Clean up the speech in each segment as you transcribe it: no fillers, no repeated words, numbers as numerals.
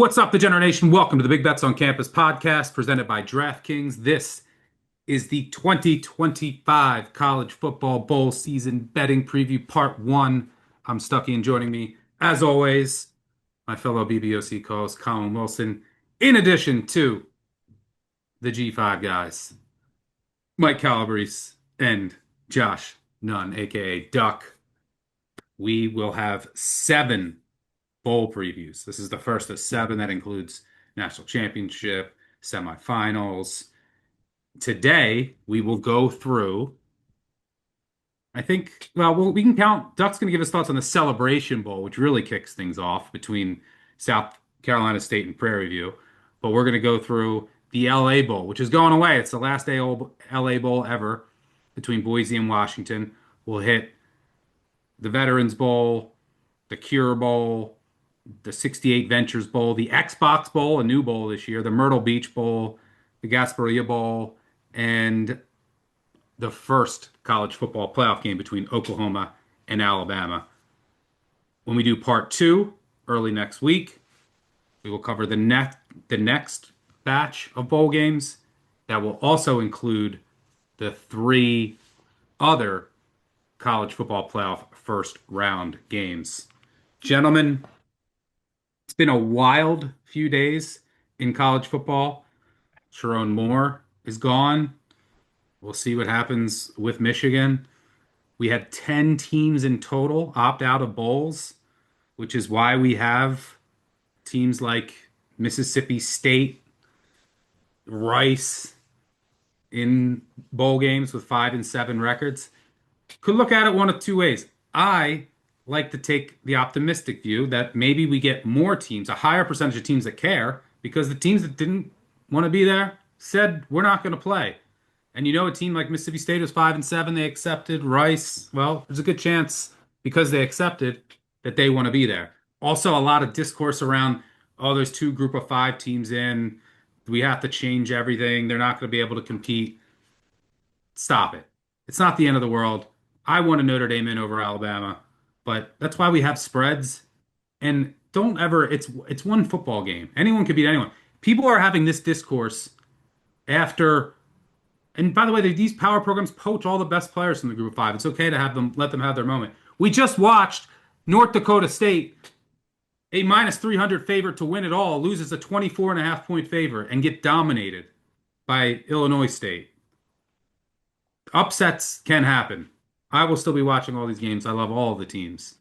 What's up, the Generation? Welcome to the Big Bets on Campus podcast presented by Draftkings. This is the 2025 College Football Bowl Season Betting Preview Part 1. I'm Stuckey, and joining me, as always, my fellow BBOC co-host Collin Wilson, in addition to the G5 guys, Mike Calabrese and Josh Nunn, aka Duck. We will have 7 bowl previews. This is the first of 7 that includes national championship, semifinals. Today, we will go through, we can count. Duck's going to give us thoughts on the Celebration Bowl, which really kicks things off between South Carolina State and Prairie View. But we're going to go through the LA Bowl, which is going away. It's the last day LA Bowl ever between Boise and Washington. We'll hit the Veterans Bowl, the Cure Bowl, the 68 Ventures Bowl, the Xbox Bowl, a new bowl this year, the Myrtle Beach Bowl, the Gasparilla Bowl, and the first college football playoff game between Oklahoma and Alabama. When we do part 2 early next week, we will cover the next batch of bowl games. That will also include the 3 other college football playoff first round games. Gentlemen, it's been a wild few days in college football. Sharon Moore is gone. We'll see what happens with Michigan. We had 10 teams in total opt out of bowls, which is why we have teams like Mississippi State, Rice in bowl games with 5 and 7 records. Could look at it one of two ways. I like to take the optimistic view that maybe we get more teams, a higher percentage of teams that care, because the teams that didn't want to be there said we're not going to play. And a team like Mississippi State was 5 and 7, they accepted. Rice, well, there's a good chance because they accepted that they want to be there. Also, a lot of discourse around, there's 2 group of 5 teams in. We have to change everything. They're not going to be able to compete. Stop it. It's not the end of the world. I wanted Notre Dame in over Alabama. But that's why we have spreads. And don't ever, it's one football game. Anyone can beat anyone. People are having this discourse after, and by the way, these power programs poach all the best players from the group of 5. It's okay to let them have their moment. We just watched North Dakota State, a minus 300 favorite to win it all, loses a 24.5 point favorite and get dominated by Illinois State. Upsets can happen. I will still be watching all these games. I love all of the teams.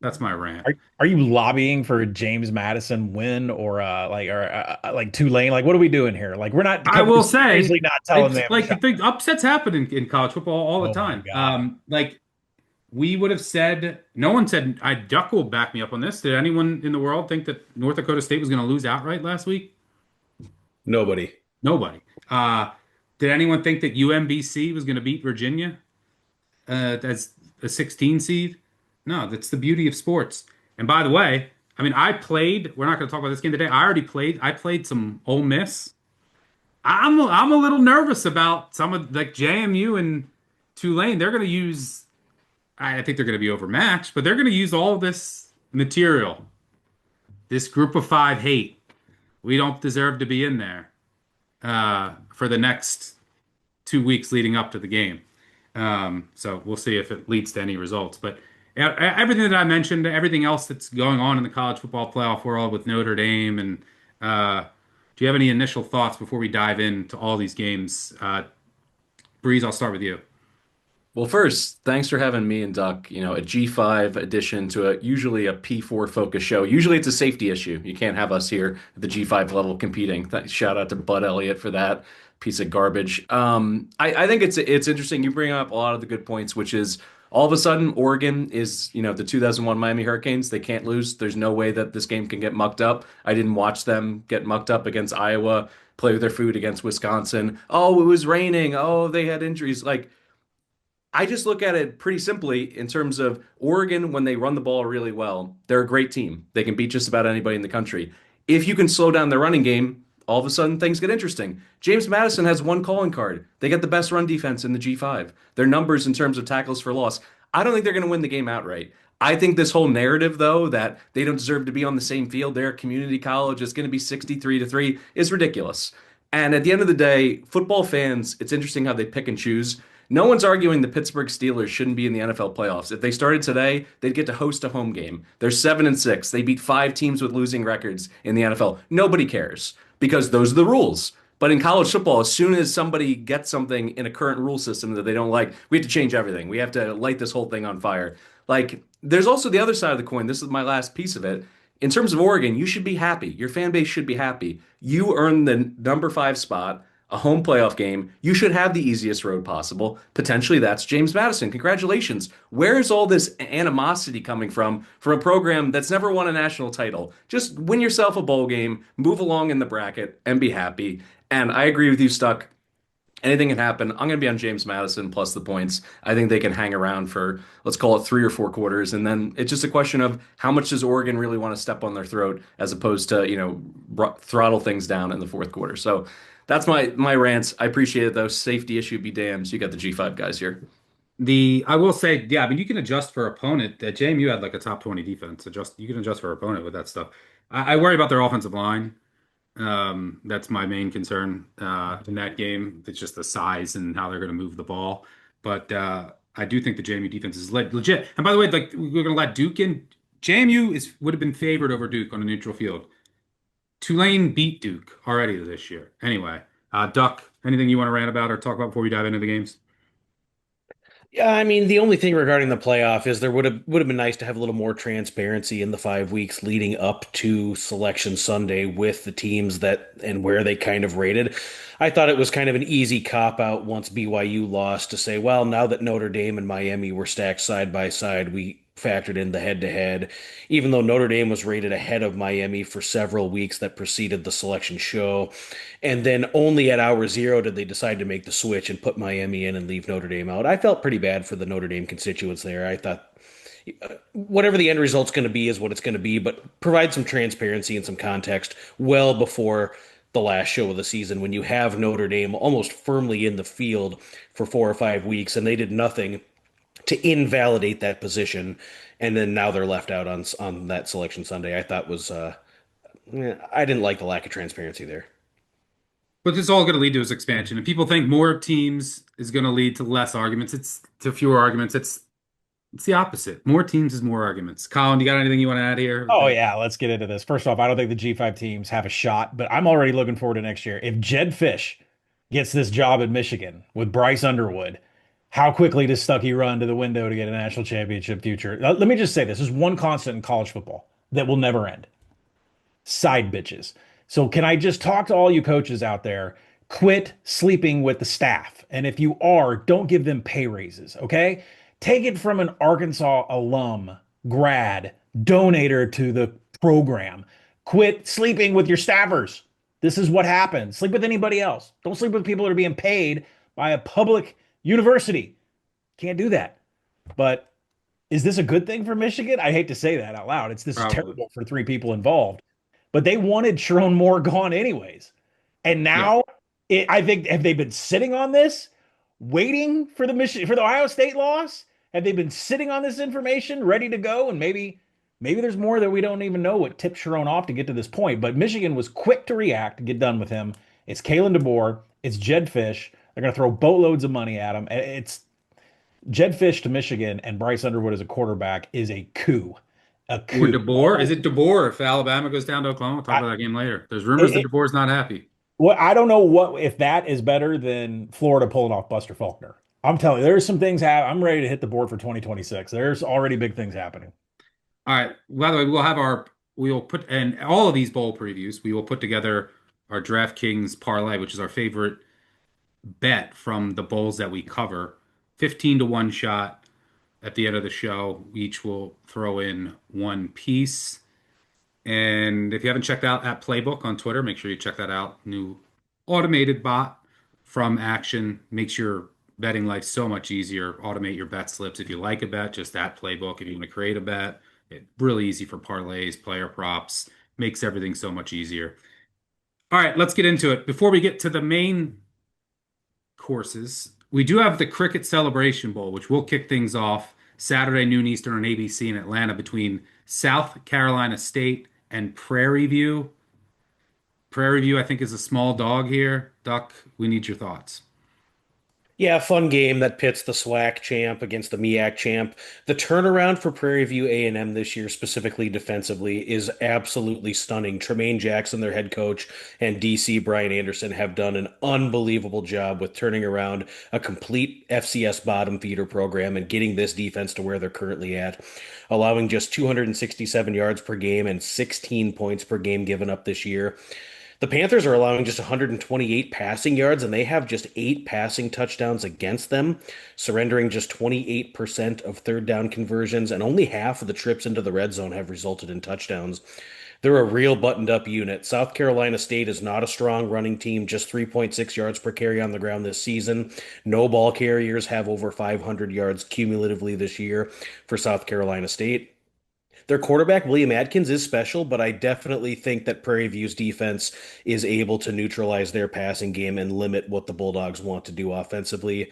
That's my rant. Are you lobbying for a James Madison win or like Tulane? Like, what are we doing here? Like, we're not. I will say, seriously not telling it's them. like the upsets happen in college football all the Oh my time. God. Like we would have said, no one said. Duck will back me up on this. Did anyone in the world think that North Dakota State was going to lose outright last week? Nobody. Nobody. Did anyone think that UMBC was going to beat Virginia as a 16 seed? No, that's the beauty of sports. And by the way, we're not going to talk about this game today. I played some Ole Miss. I'm a little nervous about some of like JMU and Tulane. They're going to use, I think they're going to be overmatched, but they're going to use all this material. This group of 5 hate. We don't deserve to be in there for the next 2 weeks leading up to the game. So we'll see if it leads to any results. But everything that I mentioned, everything else that's going on in the college football playoff world with Notre Dame, and do you have any initial thoughts before we dive into all these games? Breeze, I'll start with you. Well, first, thanks for having me and Duck, a G5 addition to usually a P4 focus show. Usually it's a safety issue. You can't have us here at the G5 level competing. Shout out to Bud Elliott for that piece of garbage. I think it's interesting. You bring up a lot of the good points, which is all of a sudden Oregon is, the 2001 Miami Hurricanes. They can't lose. There's no way that this game can get mucked up. I didn't watch them get mucked up against Iowa, play with their food against Wisconsin. Oh, it was raining. Oh, they had injuries. Like, I just look at it pretty simply in terms of Oregon, when they run the ball really well, they're a great team. They can beat just about anybody in the country. If you can slow down their running game, all of a sudden things get interesting. James Madison has one calling card. They get the best run defense in the G5. Their numbers in terms of tackles for loss, I don't think they're going to win the game outright. I think this whole narrative, though, that they don't deserve to be on the same field, they're a community college, it's going to be 63 to 3, is ridiculous. And at the end of the day, football fans, it's interesting how they pick and choose. No one's arguing the Pittsburgh Steelers shouldn't be in the NFL playoffs. If they started today, they'd get to host a home game. They're 7-6. They beat 5 teams with losing records in the NFL. Nobody cares because those are the rules. But in college football, as soon as somebody gets something in a current rule system that they don't like, we have to change everything. We have to light this whole thing on fire. Like, there's also the other side of the coin. This is my last piece of it. In terms of Oregon, you should be happy. Your fan base should be happy. You earned the number 5 spot, a home playoff game. You should have the easiest road possible. Potentially, that's James Madison. Congratulations. Where is all this animosity coming from a program that's never won a national title? Just win yourself a bowl game, move along in the bracket, and be happy. And I agree with you, Stuck. Anything can happen. I'm going to be on James Madison plus the points. I think they can hang around for, let's call it 3 or 4 quarters. And then it's just a question of how much does Oregon really want to step on their throat as opposed to, throttle things down in the fourth quarter. So that's my rants. I appreciate it, though. Safety issue be damned. So you got the G5 guys here. I will say, yeah, I mean, you can adjust for opponent. JMU had like a top 20 defense. You can adjust for opponent with that stuff. I worry about their offensive line. That's my main concern in that game. It's just the size and how they're going to move the ball. But I do think the JMU defense is legit. And by the way, like we're going to let Duke in. JMU would have been favored over Duke on a neutral field. Tulane beat Duke already this year. Anyway, Duck, anything you want to rant about or talk about before we dive into the games? Yeah, I mean, the only thing regarding the playoff is there would have been nice to have a little more transparency in the 5 weeks leading up to Selection Sunday with the teams that and where they kind of rated. I thought it was kind of an easy cop out once BYU lost to say, well, now that Notre Dame and Miami were stacked side by side, we factored in the head to head. Even though Notre Dame was rated ahead of Miami for several weeks that preceded the selection show. And then only at hour zero did they decide to make the switch and put Miami in and leave Notre Dame out. I felt pretty bad for the Notre Dame constituents there. I thought whatever the end result's going to be is what it's going to be, but provide some transparency and some context well before the last show of the season when you have Notre Dame almost firmly in the field for 4 or 5 weeks and they did nothing to invalidate that position, and then now they're left out on that selection Sunday. I thought was I didn't like the lack of transparency there. But this is all going to lead to is expansion. And people think more teams is going to lead to less arguments. It's to fewer arguments. It's the opposite. More teams is more arguments. Colin, you got anything you want to add here? Oh yeah, let's get into this. First off, I don't think the G5 teams have a shot, but I'm already looking forward to next year. If Jed Fish gets this job at Michigan with Bryce Underwood, how quickly does Stuckey run to the window to get a national championship future? Let me just say this is one constant in college football that will never end. Side bitches. So can I just talk to all you coaches out there? Quit sleeping with the staff. And if you are, don't give them pay raises, okay? Take it from an Arkansas alum, grad, donator to the program. Quit sleeping with your staffers. This is what happens. Sleep with anybody else. Don't sleep with people that are being paid by a public university. Can't do that. But is this a good thing for Michigan? I hate to say that out loud. This is Probably. terrible for 3 people involved. But they wanted Sharon Moore gone anyways. And Yeah. now I think have they been sitting on this, waiting for the Ohio State loss? Have they been sitting on this information, ready to go? And maybe there's more that we don't even know what tipped Sharon off to get to this point. But Michigan was quick to react, to get done with him. It's Kalen DeBoer. It's Jed Fish. They're going to throw boatloads of money at him. It's Jed Fish to Michigan and Bryce Underwood as a quarterback is a coup. A Or coup. DeBoer? Is it DeBoer if Alabama goes down to Oklahoma? We'll talk about that game later. There's rumors that DeBoer's not happy. Well, I don't know what if that is better than Florida pulling off Buster Faulkner. I'm telling you, there's some things I'm ready to hit the board for 2026. There's already big things happening. All right. By the way, we will put in all of these bowl previews. We will put together our DraftKings parlay, which is our favorite bet from the bowls that we cover. 15 to 1 shot at the end of the show. Each will throw in one piece. And if you haven't checked out at Playbook on Twitter, make sure you check that out. New automated bot from Action makes your betting life so much easier. Automate your bet slips. If you like a bet, just at Playbook. If you want to create a bet, it's really easy for parlays, player props, makes everything so much easier. All right, let's get into it. Before we get to the main courses, we do have the Cricket Celebration Bowl, which will kick things off Saturday, noon Eastern on ABC in Atlanta between South Carolina State and Prairie View. Prairie View, I think, is a small dog here. Duck, we need your thoughts. Yeah, fun game that pits the SWAC champ against the MEAC champ. The turnaround for Prairie View A&M this year, specifically defensively, is absolutely stunning. Tremaine Jackson, their head coach, and DC Brian Anderson have done an unbelievable job with turning around a complete FCS bottom feeder program and getting this defense to where they're currently at, allowing just 267 yards per game and 16 points per game given up this year. The Panthers are allowing just 128 passing yards, and they have just 8 passing touchdowns against them, surrendering just 28% of third down conversions, and only half of the trips into the red zone have resulted in touchdowns. They're a real buttoned up unit. South Carolina State is not a strong running team, just 3.6 yards per carry on the ground this season. No ball carriers have over 500 yards cumulatively this year for South Carolina State. Their quarterback, William Adkins, is special, but I definitely think that Prairie View's defense is able to neutralize their passing game and limit what the Bulldogs want to do offensively.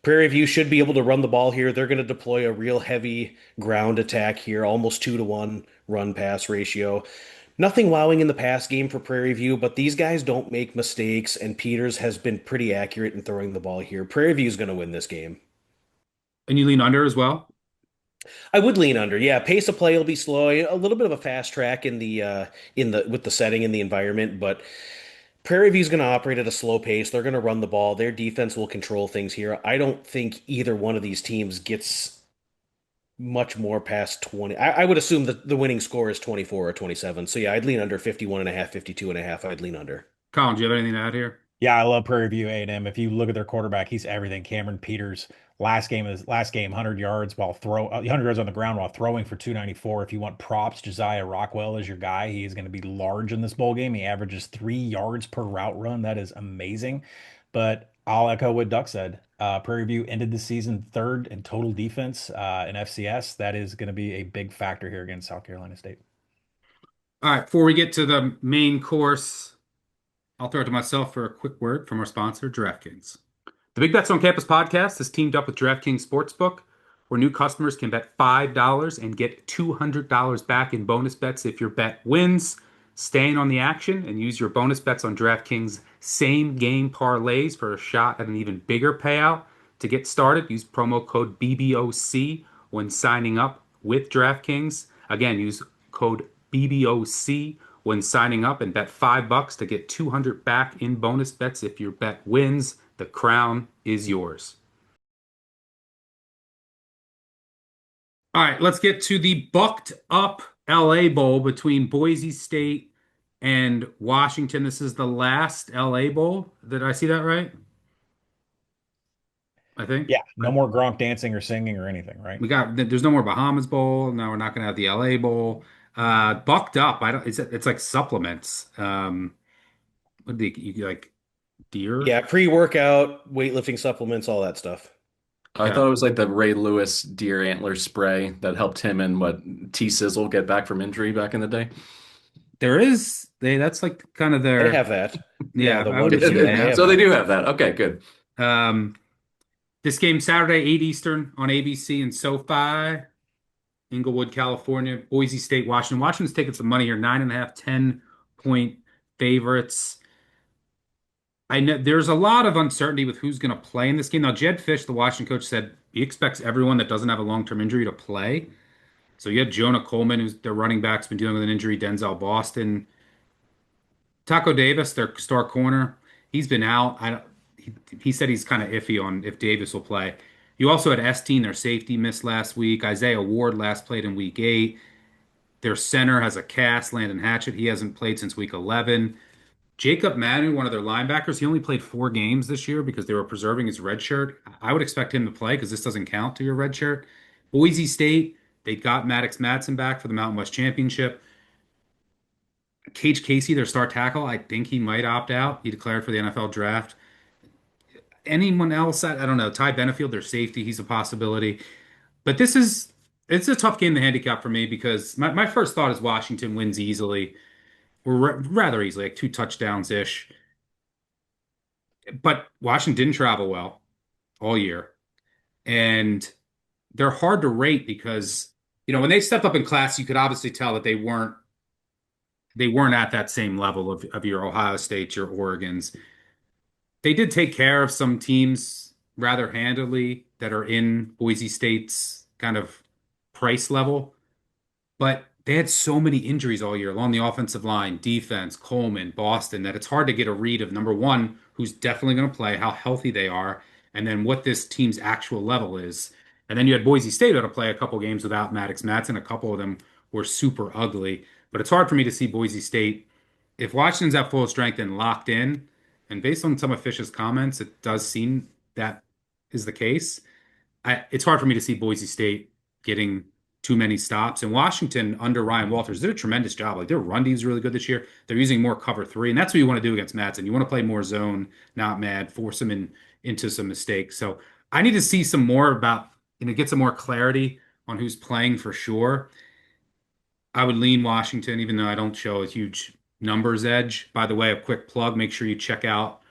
Prairie View should be able to run the ball here. They're going to deploy a real heavy ground attack here, almost 2-to-1 run pass ratio. Nothing wowing in the pass game for Prairie View, but these guys don't make mistakes, and Peters has been pretty accurate in throwing the ball here. Prairie View is going to win this game. And you lean under as well? I would lean under. Yeah, pace of play will be slow. A little bit of a fast track in the with the setting and the environment, but Prairie View's going to operate at a slow pace. They're going to run the ball. Their defense will control things here. I don't think either one of these teams gets much more past 20. I would assume that the winning score is 24 or 27. So yeah, I'd lean under 51 and a half, 52 and a half. I'd lean under. Colin, do you have anything to add here? Yeah, I love Prairie View A&M. If you look at their quarterback, he's everything. Cameron Peters, last game 100 yards 100 yards on the ground while throwing for 294. If you want props, Josiah Rockwell is your guy. He is going to be large in this bowl game. He averages 3 yards per route run. That is amazing. But I'll echo what Duck said. Prairie View ended the season third in total defense in FCS. That is going to be a big factor here against South Carolina State. All right, before we get to the main course, I'll throw it to myself for a quick word from our sponsor, DraftKings. The Big Bets on Campus podcast has teamed up with DraftKings Sportsbook, where new customers can bet $5 and get $200 back in bonus bets if your bet wins. Stay in on the action and use your bonus bets on DraftKings same game parlays for a shot at an even bigger payout. To get started, use promo code BBOC when signing up with DraftKings. Again, use code BBOC when signing up and bet $5 to get 200 back in bonus bets if your bet wins. The crown is yours. All right, let's get to the bucked up LA Bowl between Boise State and Washington. This is the last LA Bowl. Did I see that right? I think. Yeah, no more Gronk dancing or singing or anything, right? There's no more Bahamas Bowl. Now we're not going to have the LA Bowl. Bucked up. I don't. It's like supplements. What do you like? Deer? Yeah, pre-workout, weightlifting supplements, all that stuff. I Yeah. thought it was like the Ray Lewis deer antler spray that helped him and T Sizzle get back from injury back in the day. There is. That's like kind of They their. have that. Yeah, Yeah, the I would one assume team they they have. have So they that. do have that. Okay, good. Um, this game Saturday, 8 Eastern on ABC and SoFi, Inglewood, California, Boise State, Washington. Washington's taking some money here, 9.5, 10-point favorites. I know there's a lot of uncertainty with who's going to play in this game. Now, Jed Fish, the Washington coach, said he expects everyone that doesn't have a long-term injury to play. So you had Jonah Coleman, who's their running back's been dealing with an injury, Denzel Boston. Taco Davis, their star corner, he's been out. He said he's kind of iffy on if Davis will play. You also had Esteen, their safety, missed last week. Isaiah Ward last played in week 8. Their center has a cast, Landon Hatchett. He hasn't played since week 11. Jacob Manu, one of their linebackers, he only played 4 games this year because they were preserving his red shirt. I would expect him to play because this doesn't count to your red shirt. Boise State, they got Maddox Madsen back for the Mountain West Championship. Cage Casey, their star tackle, I think he might opt out. He declared for the NFL draft. Anyone else? I don't know. Ty Benefield, their safety, he's a possibility. But it's a tough game to handicap for me because my first thought is Washington wins easily, or rather easily, like 2 touchdowns ish. But Washington didn't travel well all year. And they're hard to rate because, when they stepped up in class, you could obviously tell that they weren't at that same level of your Ohio States, your Oregons. They did take care of some teams rather handily that are in Boise State's kind of price level. But they had so many injuries all year along the offensive line, defense, Coleman, Boston, that it's hard to get a read of number one, who's definitely going to play, how healthy they are, and then what this team's actual level is. And then you had Boise State to play a couple games without Maddox Matson. A couple of them were super ugly. But it's hard for me to see Boise State. If Washington's at full strength and locked in, and based on some of Fish's comments, it does seem that is the case. It's hard for me to see Boise State getting too many stops. And Washington under Ryan Walters did a tremendous job. Like their run D is really good this year. They're using more cover three, and that's what you want to do against Madsen. You want to play more zone, not mad, force him into some mistakes. So I need to see some more about, get some more clarity on who's playing for sure. I would lean Washington, even though I don't show a huge numbers edge. By the way, a quick plug, make sure you check out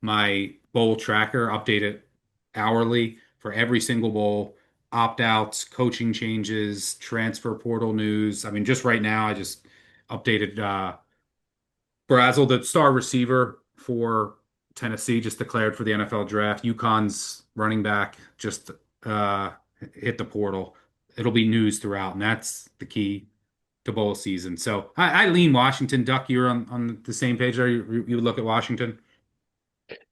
my bowl tracker, update it hourly for every single bowl, opt-outs, coaching changes, transfer portal news. I mean, just right now, I just updated Brazel, the star receiver for Tennessee, just declared for the NFL draft. UConn's running back just hit the portal. It'll be news throughout, and that's the key to bowl season. So I lean Washington. Duck, you're on the same page there. You would look at Washington.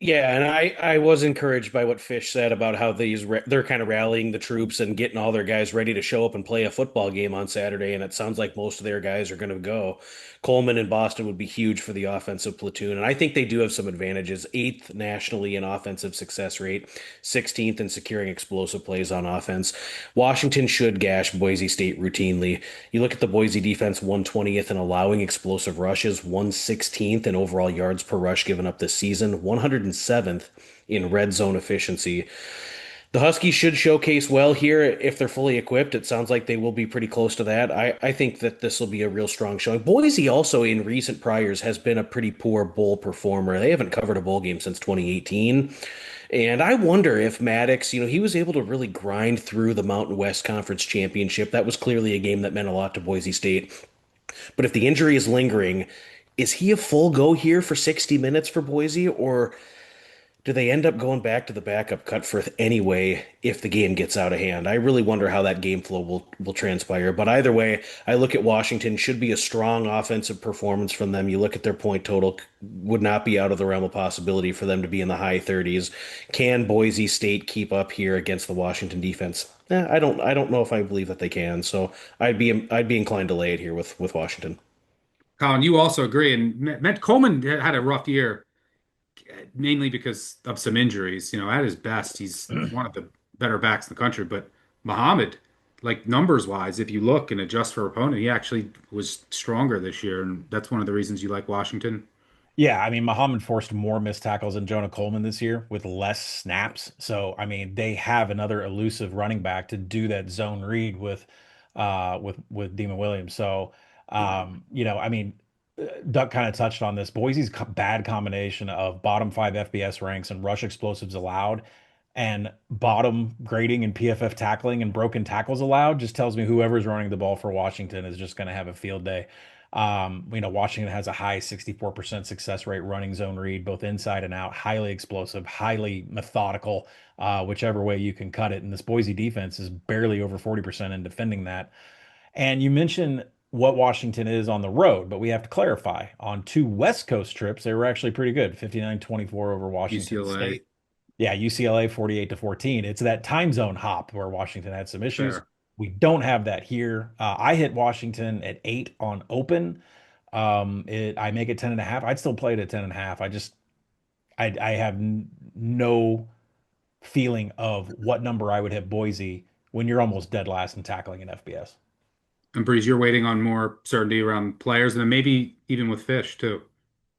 Yeah, and I was encouraged by what Fish said about how they're kind of rallying the troops and getting all their guys ready to show up and play a football game on Saturday, and it sounds like most of their guys are going to go. Coleman and Boston would be huge for the offensive platoon, and I think they do have some advantages. Eighth nationally in offensive success rate, 16th in securing explosive plays on offense. Washington should gash Boise State routinely. You look at the Boise defense, 120th in allowing explosive rushes, 116th in overall yards per rush given up this season, 107th in red zone efficiency. The Huskies should showcase well here if they're fully equipped. It sounds like they will be pretty close to that. I think that this will be a real strong showing. Boise also in recent priors has been a pretty poor bowl performer. They haven't covered a bowl game since 2018. And I wonder if Maddox, he was able to really grind through the Mountain West Conference Championship. That was clearly a game that meant a lot to Boise State. But if the injury is lingering, is he a full go here for 60 minutes for Boise, or do they end up going back to the backup Cutforth anyway if the game gets out of hand? I really wonder how that game flow will transpire. But either way, I look at Washington, should be a strong offensive performance from them. You look at their point total, would not be out of the realm of possibility for them to be in the high 30s. Can Boise State keep up here against the Washington defense? I don't know if I believe that they can. So I'd be inclined to lay it here with Washington. Colin, you also agree. And Coleman had a rough year, mainly because of some injuries. At his best, he's one of the better backs in the country. But Muhammad, like numbers wise, if you look and adjust for opponent, he actually was stronger this year. And that's one of the reasons you like Washington. Yeah, I mean, Muhammad forced more missed tackles than Jonah Coleman this year with less snaps. So, I mean, they have another elusive running back to do that zone read with Demon Williams. So, I mean, Duck kind of touched on this. Boise's bad combination of bottom five FBS ranks and rush explosives allowed and bottom grading and PFF tackling and broken tackles allowed just tells me whoever's running the ball for Washington is just going to have a field day. Washington has a high 64% success rate running zone read, both inside and out, highly explosive, highly methodical, whichever way you can cut it. And this Boise defense is barely over 40% in defending that. And you mentioned what Washington is on the road, but we have to clarify on two West Coast trips, they were actually pretty good, 59-24 over Washington UCLA. State. Yeah, UCLA 48-14. It's that time zone hop where Washington had some issues. Fair. We don't have that here. I hit Washington at 8 on open. I make it 10.5. I'd still play it at 10.5. I have no feeling of what number I would hit Boise when you're almost dead last in tackling in FBS. And Breeze, you're waiting on more certainty around players, and then maybe even with Fish too.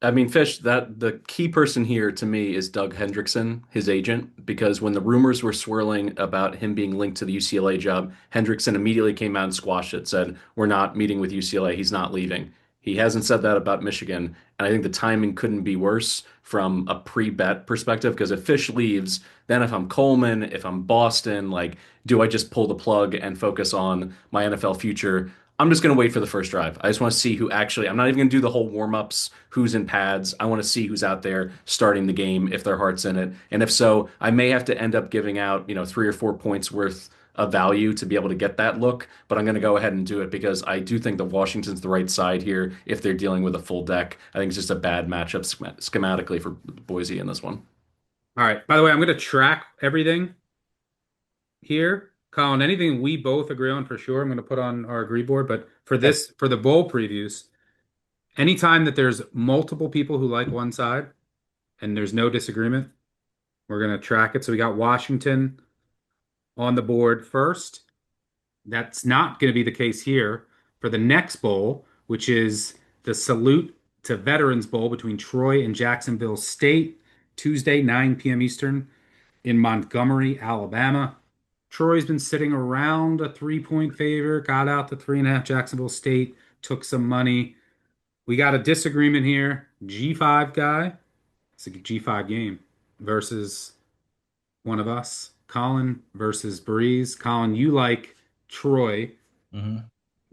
I mean, Fish, that the key person here to me is Doug Hendrickson, his agent, because when the rumors were swirling about him being linked to the UCLA job, Hendrickson immediately came out and squashed it, said, "We're not meeting with UCLA. He's not leaving." He hasn't said that about Michigan. And I think the timing couldn't be worse from a pre-bet perspective because if Fish leaves, then if I'm Coleman, if I'm Boston, like, do I just pull the plug and focus on my NFL future? I'm just going to wait for the first drive. I just want to see who actually, I'm not even going to do the whole warm-ups, who's in pads. I want to see who's out there starting the game if their heart's in it. And if so, I may have to end up giving out, 3 or 4 points worth of value to be able to get that look, but I'm going to go ahead and do it because I do think that Washington's the right side here if they're dealing with a full deck. I think it's just a bad matchup schematically for Boise in this one. All right. By the way, I'm going to track everything here. Colin, anything we both agree on for sure, I'm going to put on our agree board. But for Okay. this, for the bowl previews, anytime that there's multiple people who like one side and there's no disagreement, we're going to track it. So we got Washington on the board first. That's not going to be the case here for the next bowl, which is the Salute to Veterans Bowl between Troy and Jacksonville State, Tuesday, 9 p.m. Eastern in Montgomery, Alabama. Troy's been sitting around a 3-point favor, got out to 3.5. Jacksonville State took some money. We got a disagreement here. G5 guy, it's a G5 game versus one of us. Colin versus Breeze. Colin, you like Troy. Mhm.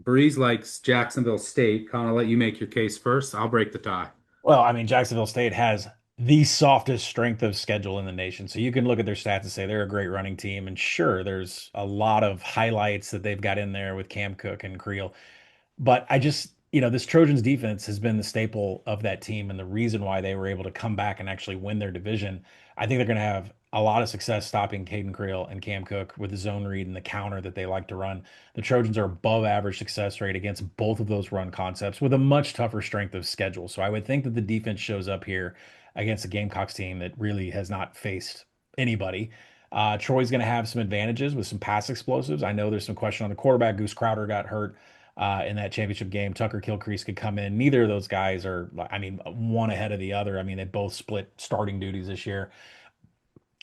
Breeze likes Jacksonville State. Colin, I'll let you make your case first. I'll break the tie. Well, I mean, Jacksonville State has the softest strength of schedule in the nation. So you can look at their stats and say they're a great running team. And sure, there's a lot of highlights that they've got in there with Cam Cook and Creel. But I just, this Trojans defense has been the staple of that team and the reason why they were able to come back and actually win their division. I think they're going to have a lot of success stopping Caden Creel and Cam Cook with the zone read and the counter that they like to run. The Trojans are above average success rate against both of those run concepts with a much tougher strength of schedule. So I would think that the defense shows up here against a Gamecocks team that really has not faced anybody. Troy's going to have some advantages with some pass explosives. I know there's some question on the quarterback. Goose Crowder got hurt in that championship game. Tucker Kilcrease could come in. Neither of those guys are, I mean, one ahead of the other. I mean, they both split starting duties this year.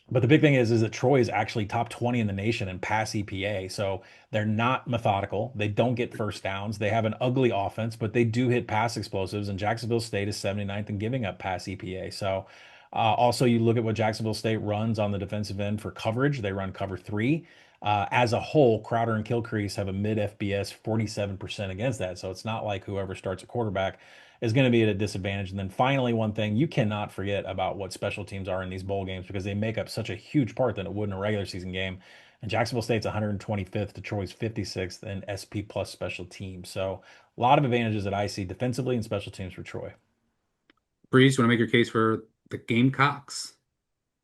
But the big thing is that Troy is actually top 20 in the nation in pass EPA. So they're not methodical. They don't get first downs. They have an ugly offense, but they do hit pass explosives. And Jacksonville State is 79th in giving up pass EPA. So also, you look at what Jacksonville State runs on the defensive end for coverage. They run cover three. As a whole, Crowder and Kilcrease have a mid FBS 47% against that. So it's not like whoever starts a quarterback is going to be at a disadvantage. And then finally, one thing you cannot forget about what special teams are in these bowl games because they make up such a huge part than it would in a regular season game. And Jacksonville State's 125th, Detroit's 56th in SP plus special teams. So a lot of advantages that I see defensively and special teams for Troy. Breeze, you want to make your case for the Gamecocks?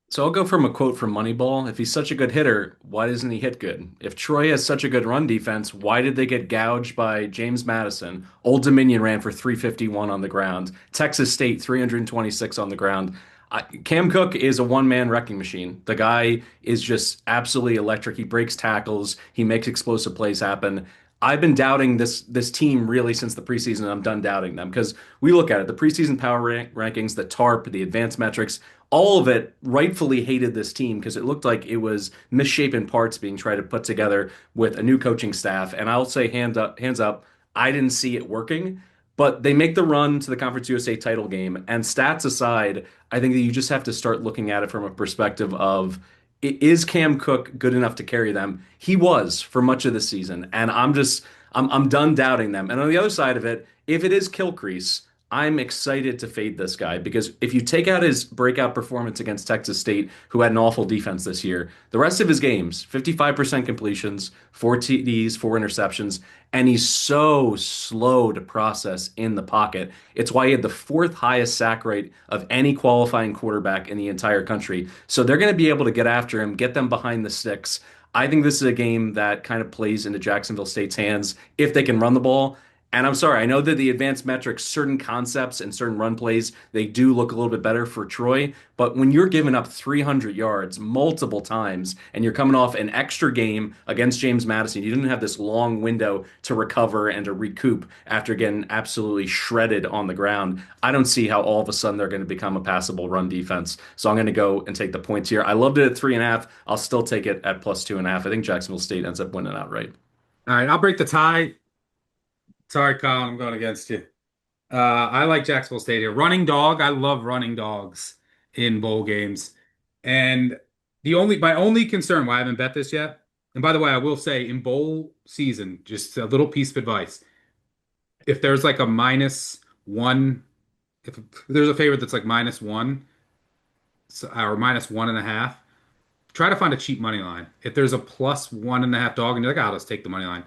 So I'll go from a quote from Moneyball. If he's such a good hitter, why doesn't he hit good? If Troy has such a good run defense, why did they get gouged by James Madison? Old Dominion ran for 351 on the ground. Texas State 326 on the ground. Cam Cook is a one-man wrecking machine. The guy is just absolutely electric. He breaks tackles. He makes explosive plays happen. I've been doubting this team really since the preseason, and I'm done doubting them because we look at it, the preseason power rankings, the TARP, the advanced metrics, all of it rightfully hated this team because it looked like it was misshapen parts being tried to put together with a new coaching staff. And I'll say hands up, I didn't see it working. But they make the run to the Conference USA title game. And stats aside, I think that you just have to start looking at it from a perspective of is Cam Cook good enough to carry them? He was for much of the season, and I'm done doubting them. And on the other side of it, if it is Kilcrease, I'm excited to fade this guy because if you take out his breakout performance against Texas State, who had an awful defense this year, the rest of his games, 55% completions, 4 TDs, 4 interceptions, and he's so slow to process in the pocket. It's why he had the fourth highest sack rate of any qualifying quarterback in the entire country. So they're going to be able to get after him, get them behind the sticks. I think this is a game that kind of plays into Jacksonville State's hands if they can run the ball. And I'm sorry, I know that the advanced metrics, certain concepts and certain run plays, they do look a little bit better for Troy. But when you're giving up 300 yards multiple times and you're coming off an extra game against James Madison, you didn't have this long window to recover and to recoup after getting absolutely shredded on the ground. I don't see how all of a sudden they're going to become a passable run defense. So I'm going to go and take the points here. I loved it at 3.5. I'll still take it at plus 2.5. I think Jacksonville State ends up winning outright. All right, I'll break the tie. Sorry, Colin, I'm going against you. I like Jacksonville State here. Running dog. I love running dogs in bowl games. And my only concern why I haven't bet this yet. And by the way, I will say in bowl season, just a little piece of advice. If there's like a -1, if there's a favorite that's like -1 or -1.5, try to find a cheap money line. If there's a +1.5 dog and you're like, oh, let's take the money line,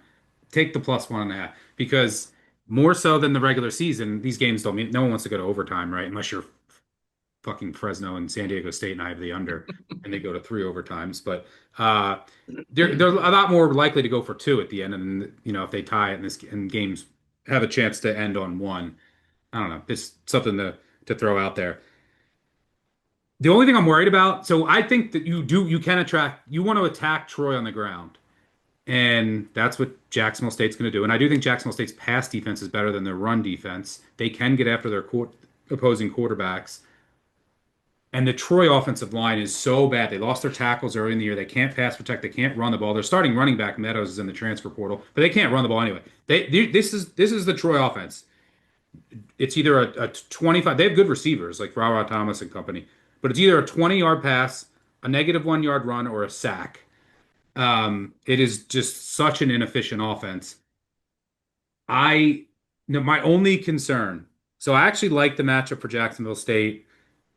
take the +1.5 because more so than the regular season, these games don't mean no one wants to go to overtime, right? Unless you're fucking Fresno and San Diego State and I have the under and they go to 3 overtimes. But they're a lot more likely to go for two at the end. And if they tie it and games have a chance to end on one. I don't know. It's something to throw out there. The only thing I'm worried about, so I think that you want to attack Troy on the ground. And that's what Jacksonville State's going to do. And I do think Jacksonville State's pass defense is better than their run defense. They can get after their opposing quarterbacks. And the Troy offensive line is so bad. They lost their tackles early in the year. They can't pass protect. They can't run the ball. Their starting running back Meadows is in the transfer portal, but they can't run the ball anyway. This is the Troy offense. It's either a 25. They have good receivers like Rawa Thomas and company, but it's either a 20-yard pass, a -1 yard run, or a sack. It is just such an inefficient offense. I my only concern. So I actually like the matchup for Jacksonville State.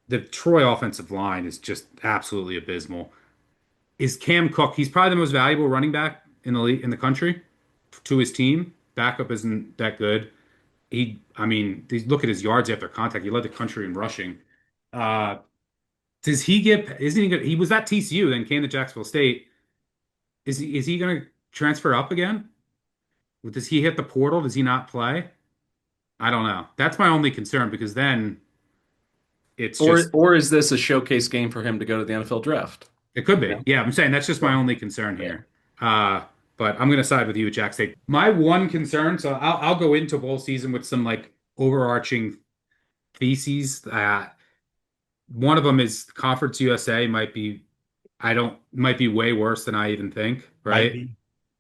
The Troy offensive line is just absolutely abysmal. Is Cam Cook? He's probably the most valuable running back in the country to his team. Backup isn't that good. I mean, look at his yards after contact. He led the country in rushing. Uh, does he get? Isn't he good? He was at TCU, then came to Jacksonville State. Is he going to transfer up again? Does he hit the portal? Does he not play? I don't know. That's my only concern because then it's Or just or is this a showcase game for him to go to the NFL draft? it could Yeah. be. Yeah, I'm saying that's just my only concern here. Uh, but I'm going to side with you at Jack State. My one concern, so I'll go into bowl season with some like overarching theses. One of them is Conference USA might be way worse than I even think, Might right? be.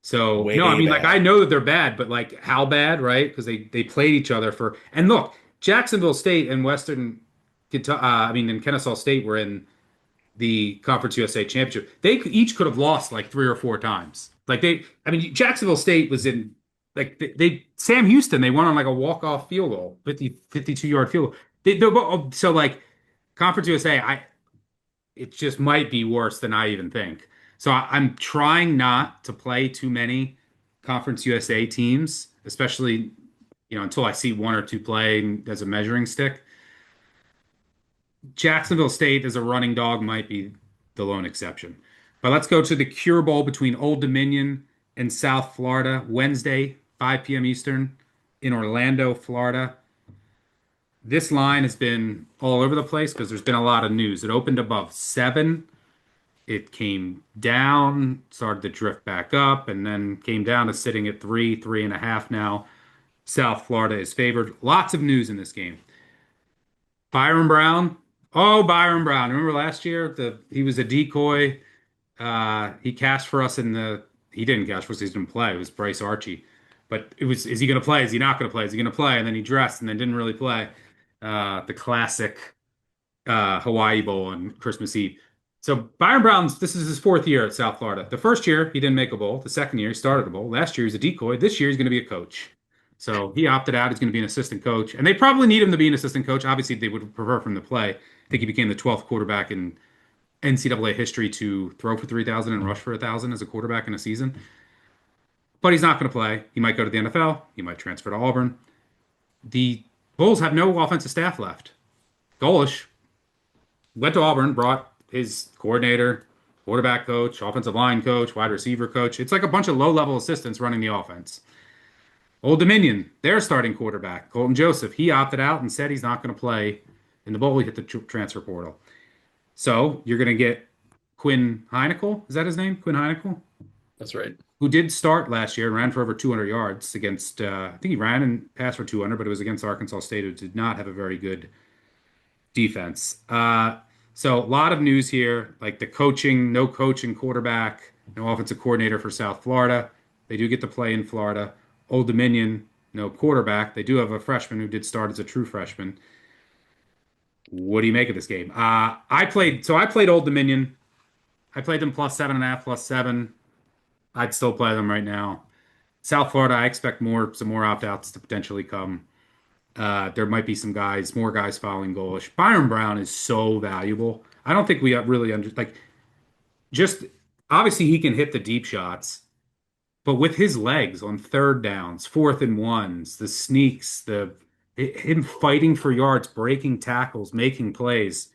So Way no, I mean like I bad. know that they're bad, but like how bad, right? Because they played each other and look, Jacksonville State and Western Kentucky, and Kennesaw State were in the Conference USA Championship. Each could have lost like 3 or 4 times. Jacksonville State was in like Sam Houston. They won on like a walk-off field goal, 52-yard field goal. So like Conference USA, it just might be worse than I even think. So I'm trying not to play too many Conference USA teams, especially until I see one or two play as a measuring stick. Jacksonville State as a running dog might be the lone exception. But let's go to the Cure Bowl between Old Dominion and South Florida, Wednesday, 5 p.m. Eastern in Orlando, Florida. This line has been all over the place because there's been a lot of news. It opened above 7. It came down, started to drift back up, and then came down to sitting at 3.5 now. South Florida is favored. Lots of news in this game. Byron Brown. Oh, Byron Brown. Remember last year? He was a decoy. He cashed for us he didn't cash for us, he didn't play. It was Bryce Archie. But is he going to play? Is he not going to play? Is he going to play? And then he dressed and then didn't really play. The classic Hawaii Bowl on Christmas Eve. So Byron Brown's, this is his 4th year at South Florida. The first year, he didn't make a bowl. The second year, he started a bowl. Last year, he was a decoy. This year, he's going to be a coach. So he opted out. He's going to be an assistant coach. And they probably need him to be an assistant coach. Obviously, they would prefer for him to play. I think he became the 12th quarterback in NCAA history to throw for 3,000 and rush for 1,000 as a quarterback in a season. But he's not going to play. He might go to the NFL. He might transfer to Auburn. The Bulls have no offensive staff left. Golish went to Auburn, brought his coordinator, quarterback coach, offensive line coach, wide receiver coach. It's like a bunch of low-level assistants running the offense. Old Dominion, their starting quarterback, Colton Joseph, he opted out and said he's not going to play in the bowl. He hit the transfer portal. So you're going to get Quinn Heineckel. Is that his name? Quinn Heineckel? That's right. Who did start last year and ran for over 200 yards against, I think he ran and passed for 200, but it was against Arkansas State, who did not have a very good defense. So a lot of news here, like the coaching, no coaching quarterback, no offensive coordinator for South Florida. They do get to play in Florida. Old Dominion, no quarterback. They do have a freshman who did start as a true freshman. What do you make of this game? I played Old Dominion. I played them plus 7.5, plus 7. I'd still play them right now. South Florida, I expect some more opt-outs to potentially come. There might be more guys following goalish. Byron Brown is so valuable. I don't think we really just obviously he can hit the deep shots, but with his legs on third downs, fourth and ones, the sneaks, the him fighting for yards, breaking tackles, making plays.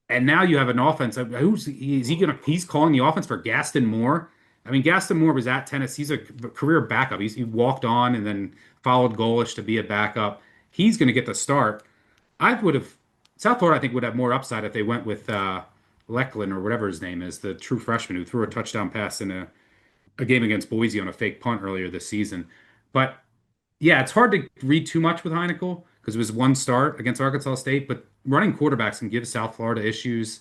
And now you have an offense. He's calling the offense for Gaston Moore. I mean, Gaston Moore was at Tennessee. He's a career backup. He walked on and then followed Golish to be a backup. He's going to get the start. I would have South Florida, I think, would have more upside if they went with Lecklin or whatever his name is, the true freshman who threw a touchdown pass in a game against Boise on a fake punt earlier this season. But yeah, it's hard to read too much with Heinickel because it was one start against Arkansas State, but running quarterbacks can give South Florida issues.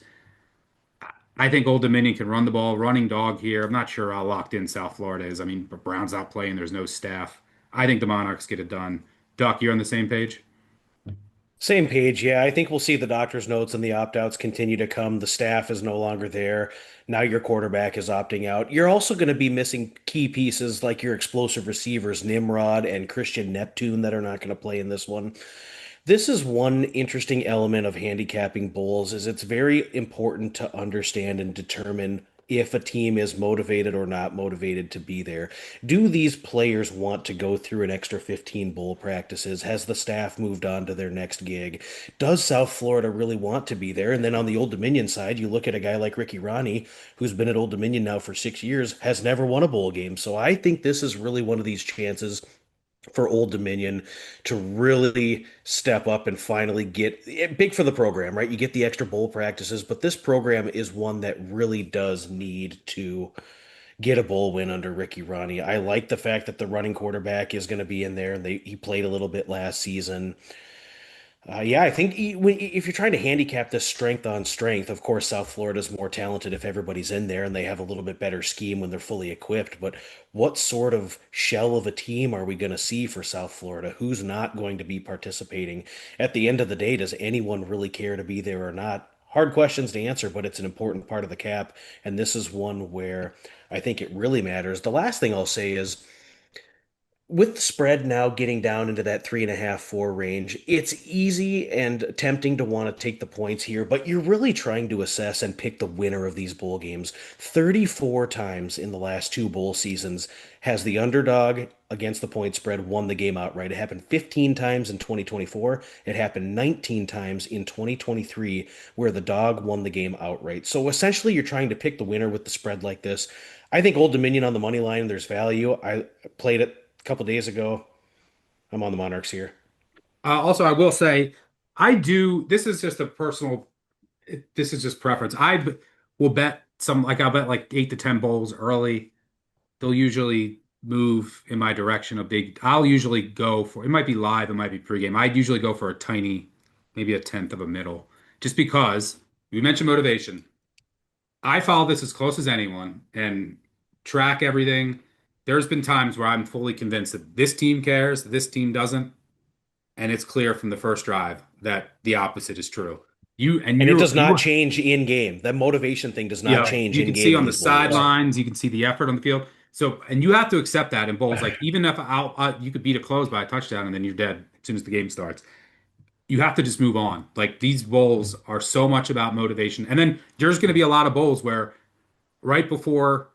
I think Old Dominion can run the ball, running dog here. I'm not sure how locked in South Florida is. I mean, Brown's not playing, there's no staff. I think the Monarchs get it done. Duck, you're on the same page? Same page, yeah. I think we'll see the doctor's notes and the opt-outs continue to come. The staff is no longer there. Now your quarterback is opting out. You're also going to be missing key pieces like your explosive receivers, Nimrod and Christian Neptune, that are not going to play in this one. This is one interesting element of handicapping bowls is it's very important to understand and determine if a team is motivated or not motivated to be there. Do these players want to go through an extra 15 bowl practices? Has the staff moved on to their next gig? Does South Florida really want to be there? And then on the Old Dominion side, you look at a guy like Ricky Ronnie, who's been at Old Dominion now for 6 years, has never won a bowl game. So I think this is really one of these chances for Old Dominion to really step up and finally get big for the program, right? You get the extra bowl practices, but this program is one that really does need to get a bowl win under Ricky Ronnie. I like the fact that the running quarterback is going to be in there, and he played a little bit last season. Yeah, I think if you're trying to handicap this strength on strength, of course, South Florida's more talented if everybody's in there and they have a little bit better scheme when they're fully equipped. But what sort of shell of a team are we going to see for South Florida? Who's not going to be participating? At the end of the day, does anyone really care to be there or not? Hard questions to answer, but it's an important part of the cap. And this is one where I think it really matters. The last thing I'll say is, with the spread now getting down into that 3.5, 4 range, it's easy and tempting to want to take the points here, but you're really trying to assess and pick the winner of these bowl games. 34 times in the last two bowl seasons has the underdog against the point spread won the game outright. It happened 15 times in 2024. It happened 19 times in 2023, where the dog won the game outright. So essentially, you're trying to pick the winner with the spread like this. I think Old Dominion on the money line, there's value. I played it couple days ago. I'm on the Monarchs here. Also, I will say, I do. This is just a personal. This is just preference. Will bet I'll bet like 8 to 10 bowls early. They'll usually move in my direction a big. I'll usually go for it. Might be live, it might be pregame. I'd usually go for a tiny, maybe a tenth of a middle, just because we mentioned motivation. I follow this as close as anyone and track everything. There's been times where I'm fully convinced that this team cares, this team doesn't, and it's clear from the first drive that the opposite is true. And it does not change in game. That motivation thing does not change you in can game see in on the these bowl games. sidelines, you can see the effort on the field. So, and you have to accept that in bowls. Like even if you could beat a close by a touchdown and then you're dead as soon as the game starts. You have to just move on. Like these bowls are so much about motivation. And then there's going to be a lot of bowls where right before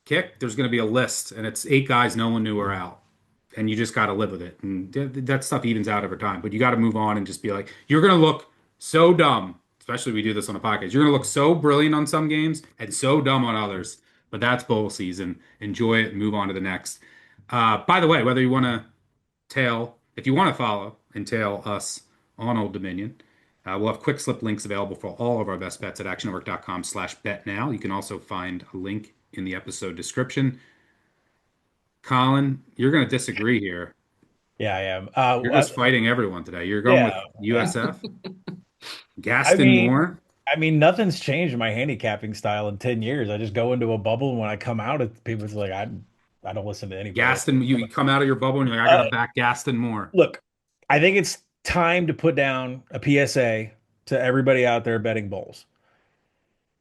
kick, there's going to be a list, and it's 8 guys no one knew are out, and you just got to live with it. And that stuff evens out over time. But you got to move on and just be like, you're going to look so dumb, especially if we do this on a podcast. You're going to look so brilliant on some games and so dumb on others. But that's bowl season. Enjoy it and move on to the next. By the way, whether you want to if you want to follow and tail us on Old Dominion, we'll have quick slip links available for all of our best bets at actionnetwork.com/bet now. You can also find a link in the episode description. Colin, you're going to disagree here. Yeah, I am. You're just fighting everyone today. You're going with Yeah. USF, I Gaston mean, Moore. nothing's changed in my handicapping style in 10 years. I just go into a bubble, and when I come out, people's like, I I don't listen to anybody. Gaston, you come out of your bubble and you're like, I Uh, gotta back Gaston more. Look, I think it's time to put down a PSA to everybody out there betting bowls.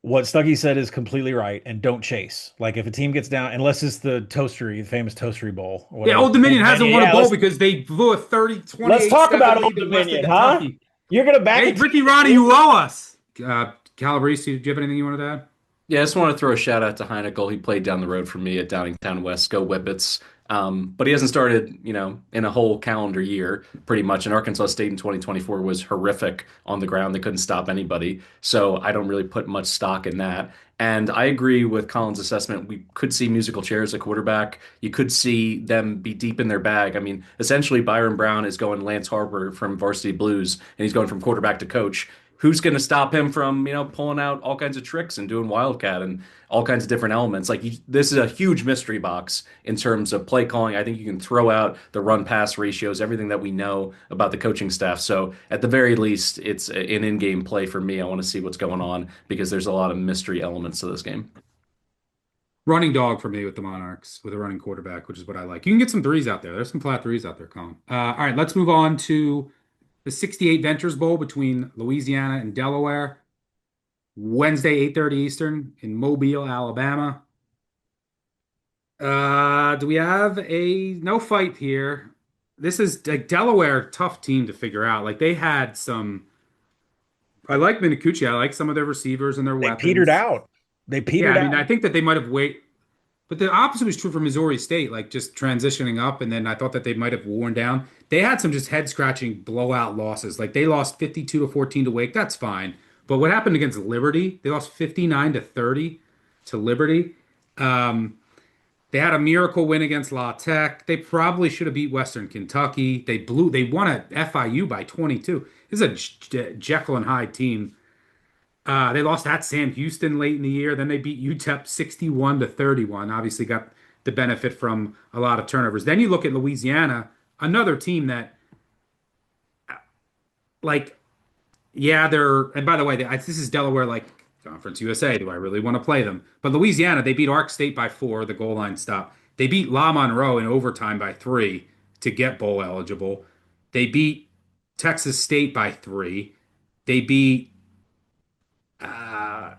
What Stuckey said is completely right, and don't chase. Like if a team gets down, unless it's the Toastery, the famous Toastery Bowl or Yeah, whatever. Old Dominion Old hasn't Dominion, won a yeah, bowl because they blew a 30, let's 28, talk 7 about Old lead to Western Dominion, huh? Kentucky. You're gonna back a Hey, team Ricky that Ronnie, blew. you owe us. Calabrese, do you have anything you wanted to add? Yeah, I just want to throw a shout out to Heinickel. He played down the road from me at Downingtown West. Go Whippets. But he hasn't started, in a whole calendar year, pretty much. And Arkansas State in 2024 was horrific on the ground. They couldn't stop anybody. So I don't really put much stock in that. And I agree with Colin's assessment. We could see musical chairs at quarterback. You could see them be deep in their bag. I mean, essentially, Byron Brown is going Lance Harper from Varsity Blues, and he's going from quarterback to coach. Who's going to stop him from, pulling out all kinds of tricks and doing Wildcat and all kinds of different elements? Like, this is a huge mystery box in terms of play calling. I think you can throw out the run pass ratios, everything that we know about the coaching staff. So, at the very least, it's an in game play for me. I want to see what's going on because there's a lot of mystery elements to this game. Running dog for me with the Monarchs with a running quarterback, which is what I like. You can get some threes out there. There's some flat threes out there, Colin. All right, let's move on to the 68 Ventures Bowl between Louisiana and Delaware. Wednesday, 8:30 Eastern in Mobile, Alabama. Do we have a no fight here? This is like Delaware, tough team to figure out. Like they had some. I like Minicucci. I like some of their receivers and their They petered weapons. out. They Yeah, petered I mean, out. I think that they might have wait, but the opposite was true for Missouri State. Like just transitioning up, and then I thought that they might have worn down. They had some just head scratching blowout losses. Like they lost 52 to 14 to Wake. That's fine. But what happened against Liberty? They lost 59 to 30 to Liberty. Um, They had a miracle win against La Tech. They probably should have beat Western Kentucky. They won at FIU by 22. This is a Jekyll and Hyde team. They lost at Sam Houston late in the year. Then they beat UTEP 61 to 31. Obviously got the benefit from a lot of turnovers. Then you look at Louisiana, another team that like yeah, and by the way, this is Delaware like Conference USA. Do I really want to play them? But Louisiana, they beat Ark State by 4, the goal line stop. They beat La Monroe in overtime by 3 to get bowl eligible. They beat Texas State by 3. They beat uh,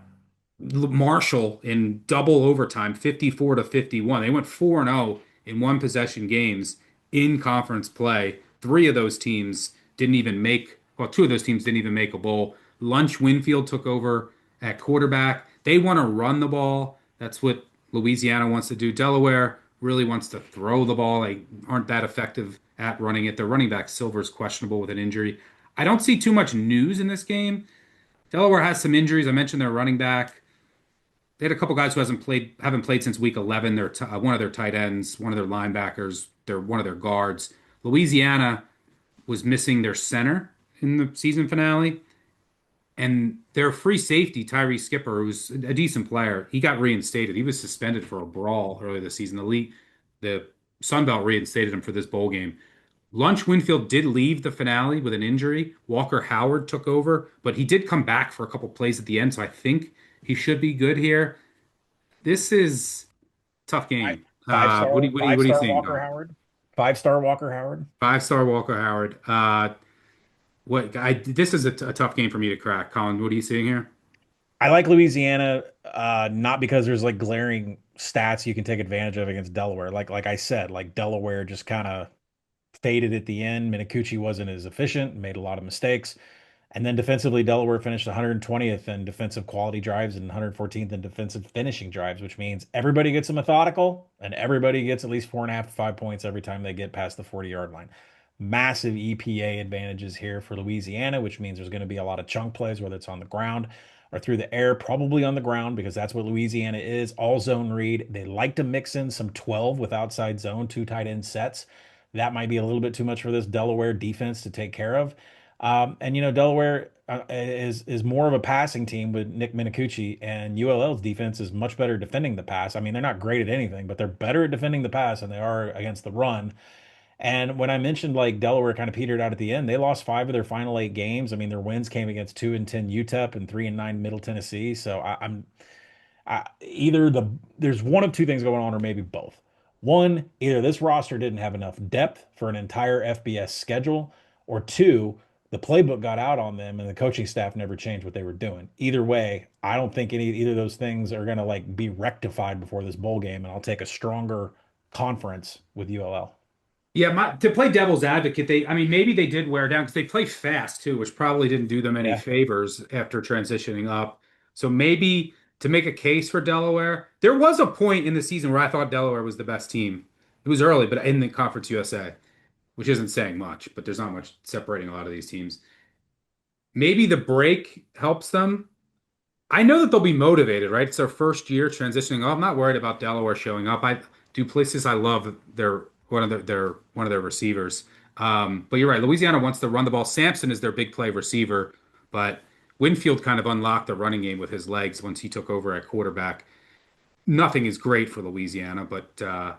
Marshall in double overtime, 54 to 51. They went 4-0 in one possession games in conference play. Three of those teams didn't even make, well, two of those teams didn't even make a bowl. Lunch Winfield took over at quarterback. They want to run the ball. That's what Louisiana wants to do. Delaware really wants to throw the ball. They aren't that effective at running it. Their running back Silver's questionable with an injury. I don't see too much news in this game. Delaware has some injuries. I mentioned their running back. They had a couple guys who haven't played since week 11. They're one of their tight ends, one of their linebackers, they're one of their guards. Louisiana was missing their center in the season finale, and their free safety Tyree Skipper, who's a decent player, he got reinstated. He was suspended for a brawl earlier this season. The Sun Belt reinstated him for this bowl game. Lunch Winfield did leave the finale with an injury. Walker Howard took over, but he did come back for a couple plays at the end, so I think he should be good here. This is a tough Five, game. five star, What five are you star seeing, Walker Don? Howard. 5-star Walker Howard. 5-star Walker Howard. This is a tough game for me to crack. Colin, what are you seeing here? I like Louisiana, not because there's like glaring stats you can take advantage of against Delaware. Like I said, like Delaware just kind of faded at the end. Minicucci wasn't as efficient, made a lot of mistakes. And then defensively, Delaware finished 120th in defensive quality drives and 114th in defensive finishing drives, which means everybody gets a methodical and everybody gets at least 4.5 to 5 points every time they get past the 40-yard line. Massive EPA advantages here for Louisiana, which means there's going to be a lot of chunk plays, whether it's on the ground or through the air, probably on the ground, because that's what Louisiana is. All zone read. They like to mix in some 12 with outside zone, two tight end sets. That might be a little bit too much for this Delaware defense to take care of. And Delaware is more of a passing team with Nick Minicucci, and ULL's defense is much better defending the pass. I mean, they're not great at anything, but they're better at defending the pass than they are against the run. And when I mentioned like Delaware kind of petered out at the end, they lost 5 of their final 8 games. I mean, their wins came against 2-10 UTEP and 3-9 Middle Tennessee. So either there's one of two things going on, or maybe both. One, either this roster didn't have enough depth for an entire FBS schedule, or two, the playbook got out on them and the coaching staff never changed what they were doing. Either way, I don't think either of those things are going to like be rectified before this bowl game, and I'll take a stronger conference with ULL. Yeah, to play devil's advocate, I mean, maybe they did wear down because they play fast too, which probably didn't do them any Yeah. favors after transitioning up. So maybe to make a case for Delaware, there was a point in the season where I thought Delaware was the best team. It was early, but in the Conference USA, which isn't saying much, but there's not much separating a lot of these teams. Maybe the break helps them. I know that they'll be motivated, right? It's their first year transitioning. Oh, I'm not worried about Delaware showing up. Duplessis, I love one of their receivers. But you're right. Louisiana wants to run the ball. Sampson is their big play receiver, but Winfield kind of unlocked the running game with his legs once he took over at quarterback. Nothing is great for Louisiana, but I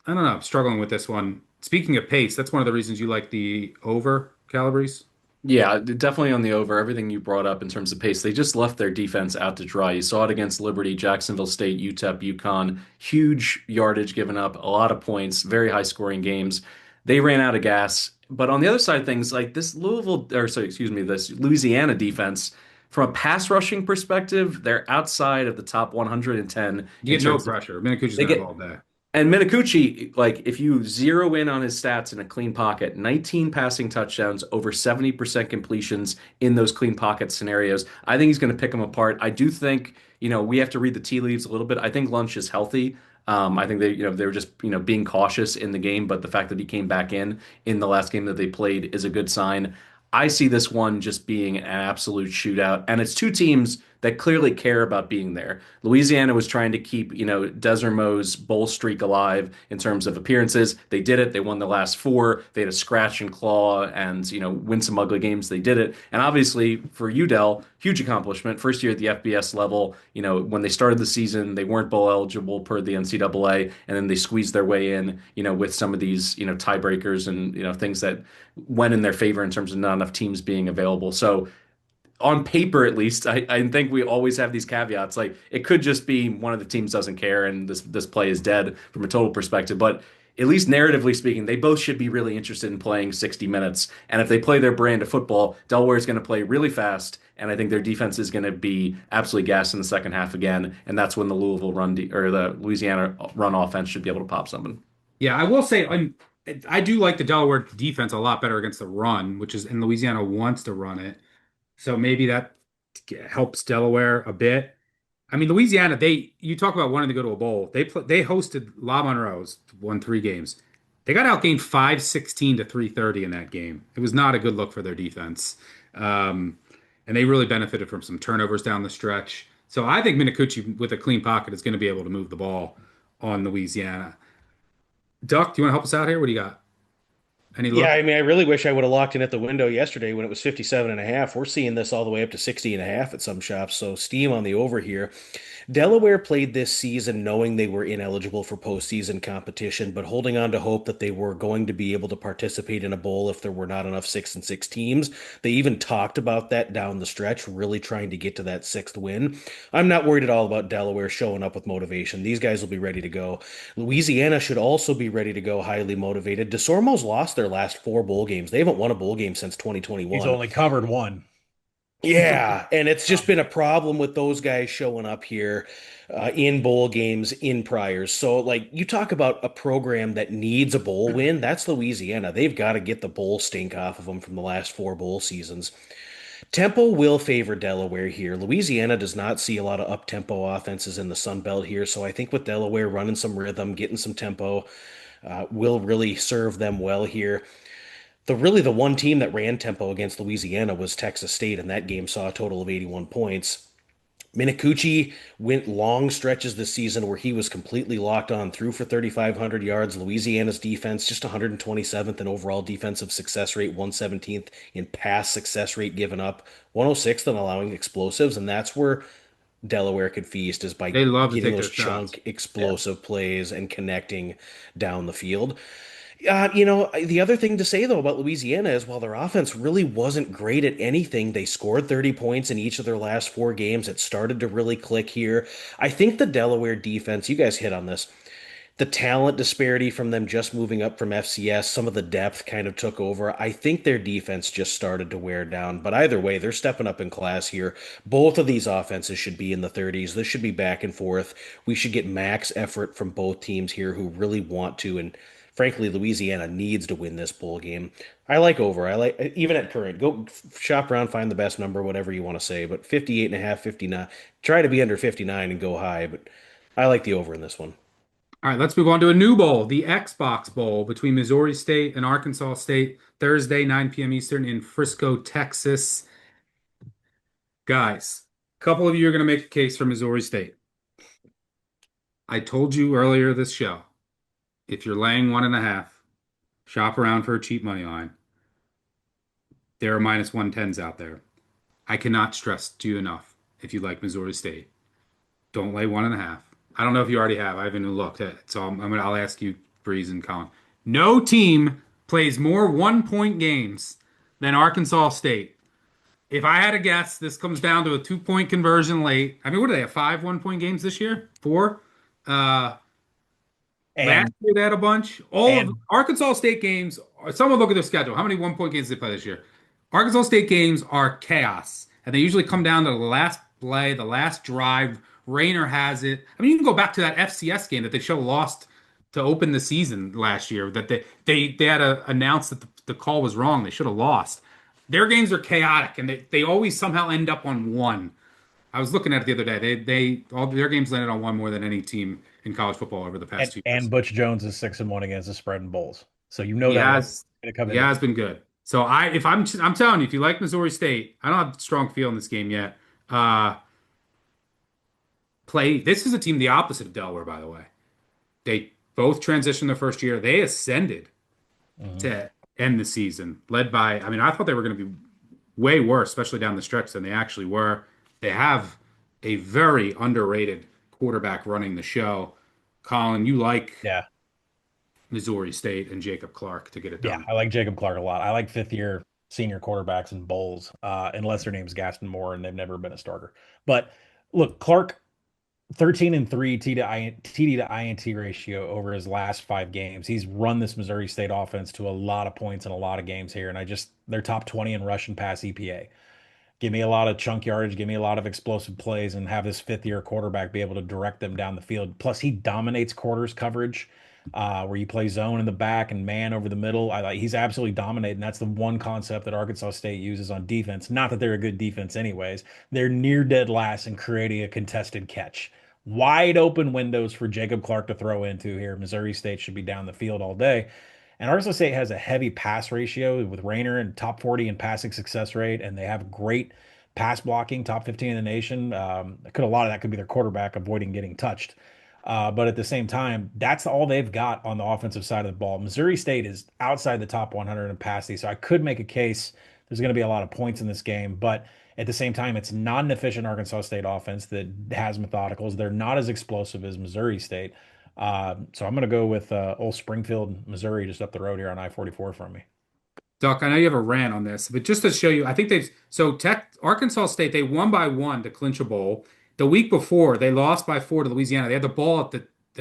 don't know. I'm struggling with this one. Speaking of pace, that's one of the reasons you like the over, Calabrese. Yeah, definitely on the over. Everything you brought up in terms of pace, they just left their defense out to dry. You saw it against Liberty, Jacksonville State, UTEP, UConn. Huge yardage given up, a lot of points, very high scoring games. They ran out of gas. But on the other side of things, like this this Louisiana defense, from a pass rushing perspective, they're outside of the top 110 You in get no terms of pressure. Minicucci's they gonna have get all day. and Minicucci, like if you zero in on his stats in a clean pocket, 19 passing touchdowns, over 70% completions in those clean pocket scenarios. I think he's going to pick them apart. I do think, we have to read the tea leaves a little bit. I think Lunch is healthy. I think they were just, being cautious in the game, but the fact that he came back in the last game that they played is a good sign. I see this one just being an absolute shootout, and it's two teams that clearly care about being there. Louisiana was trying to keep, Desermo's bowl streak alive in terms of appearances. They did it. They won the last four. They had a scratch and claw and, win some ugly games. They did it. And obviously for UDEL, huge accomplishment. First year at the FBS level, when they started the season, they weren't bowl eligible per the NCAA, and then they squeezed their way in, with some of these, tiebreakers and, things that went in their favor in terms of not enough teams being available. So on paper, at least, I think we always have these caveats. Like it could just be one of the teams doesn't care and this play is dead from a total perspective. But at least narratively speaking, they both should be really interested in playing 60 minutes. And if they play their brand of football, Delaware is going to play really fast. And I think their defense is going to be absolutely gassed in the second half again. And that's when the or the Louisiana run offense should be able to pop something. Yeah, I will say I do like the Delaware defense a lot better against the run, and Louisiana wants to run it. So maybe that helps Delaware a bit. I mean, Louisiana, you talk about wanting to go to a bowl. They hosted La Monroe's, won 3 games. They got outgained 516 to 330 in that game. It was not a good look for their defense. And they really benefited from some turnovers down the stretch. So I think Minicucci with a clean pocket is going to be able to move the ball on Louisiana. Duck, do you want to help us out here? What do you got? Any Yeah, look? I mean, I really wish I would have locked in at the window yesterday when it was 57 and a half. We're seeing this all the way up to 60 and a half at some shops. So steam on the over here. Delaware played this season knowing they were ineligible for postseason competition, but holding on to hope that they were going to be able to participate in a bowl if there were not enough 6-6 teams. They even talked about that down the stretch, really trying to get to that sixth win. I'm not worried at all about Delaware showing up with motivation. These guys will be ready to go. Louisiana should also be ready to go, highly motivated. DeSormo's lost their last 4 bowl games. They haven't won a bowl game since He's 2021. only covered one. Yeah, and it's just been a problem with those guys showing up here in bowl games in priors. So, like, you talk about a program that needs a bowl win, that's Louisiana. They've got to get the bowl stink off of them from the last 4 bowl seasons. Tempo will favor Delaware here. Louisiana does not see a lot of up-tempo offenses in the Sun Belt here, so I think with Delaware running some rhythm, getting some tempo, will really serve them well here. The one team that ran tempo against Louisiana was Texas State, and that game saw a total of 81 points. Minicucci went long stretches this season where he was completely locked on, threw for 3,500 yards. Louisiana's defense just 127th in overall defensive success rate, 117th in pass success rate given up, 106th in allowing explosives, and that's where Delaware could feast is by They love to getting take those their shots. chunk explosive plays and connecting down the field. The other thing to say though about Louisiana is while their offense really wasn't great at anything, they scored 30 points in each of their last 4 games. It started to really click here. I think the Delaware defense, you guys hit on this. the talent disparity from them just moving up from FCS, some of the depth kind of took over. I think their defense just started to wear down. But either way, they're stepping up in class here. Both of these offenses should be in the 30s. This should be back and forth. We should get max effort from both teams here who really want to. And frankly, Louisiana needs to win this bowl game. I like over. I like even at current. Go shop around, find the best number, whatever you want to say. But 58.5, 59. Try to be under 59 and go high. But I like the over in this one. All right, let's move on to a new bowl, the Xbox Bowl between Missouri State and Arkansas State, Thursday, 9 p.m. Eastern in Frisco, Texas. Guys, a couple of you are going to make a case for Missouri State. I told you earlier this show, if you're laying 1.5, shop around for a cheap money line. There are minus 110s out there. I cannot stress to you enough if you like Missouri State. Don't lay 1.5. I don't know if you already have. I haven't even looked at it. So I'll ask you, Breeze and Colin. No team plays more 1-point games than Arkansas State. If I had to guess, this comes down to a 2-point conversion late. I mean, what do they have? 5 1-point games this year? 4? Last And year they had a bunch. All of and Arkansas State games. Someone look at their schedule. How many 1-point games did they play this year? Arkansas State games are chaos, and they usually come down to the last play, the last drive. Rayner has it. I mean, you can go back to that FCS game that they should have lost to open the season last year. That they had to announce that the call was wrong. They should have lost. Their games are chaotic, and they always somehow end up on one. I was looking at it the other day. They all their games landed on one more than any team in college football over the past 2 years. and Butch Jones is 6-1 against the spread in bowls. So you know He that has going to come he in. has been good. So I'm telling you, if you like Missouri State, I don't have a strong feel in this game yet. Play. This is a team the opposite of Delaware, by the way. They both transitioned their first year. They ascended to end the season, led by. I mean, I thought they were going to be way worse, especially down the stretch, than they actually were. They have a very underrated quarterback running the show. Colin, you like Yeah. Missouri State and Jacob Clark to get it Yeah, done. I like Jacob Clark a lot. I like fifth-year senior quarterbacks in bowls, unless their name's Gaston Moore and they've never been a starter. But look, Clark, 13-3 TD to INT ratio over his last 5 games. He's run this Missouri State offense to a lot of points in a lot of games here, and they're top 20 in rush and pass EPA. Give me a lot of chunk yardage, give me a lot of explosive plays, and have this fifth-year quarterback be able to direct them down the field. Plus, he dominates quarters coverage, where you play zone in the back and man over the middle. He's absolutely dominating. That's the one concept that Arkansas State uses on defense. Not that they're a good defense, anyways. They're near dead last in creating a contested catch. Wide open windows for Jacob Clark to throw into here. Missouri State should be down the field all day. And Arkansas State has a heavy pass ratio with Rayner and top 40 in passing success rate, and they have great pass blocking, top 15 in the nation. A lot of that could be their quarterback avoiding getting touched. But at the same time, that's all they've got on the offensive side of the ball. Missouri State is outside the top 100 in passing, so I could make a case there's going to be a lot of points in this game, but at the same time, it's not an efficient Arkansas State offense that has methodicals. They're not as explosive as Missouri State. So I'm going to go with old Springfield, Missouri, just up the road here on I-44 from me. Duck, I know you have a rant on this, but just to show you, I think Arkansas State, they won by 1 to clinch a bowl. The week before, they lost by 4 to Louisiana. They had the ball at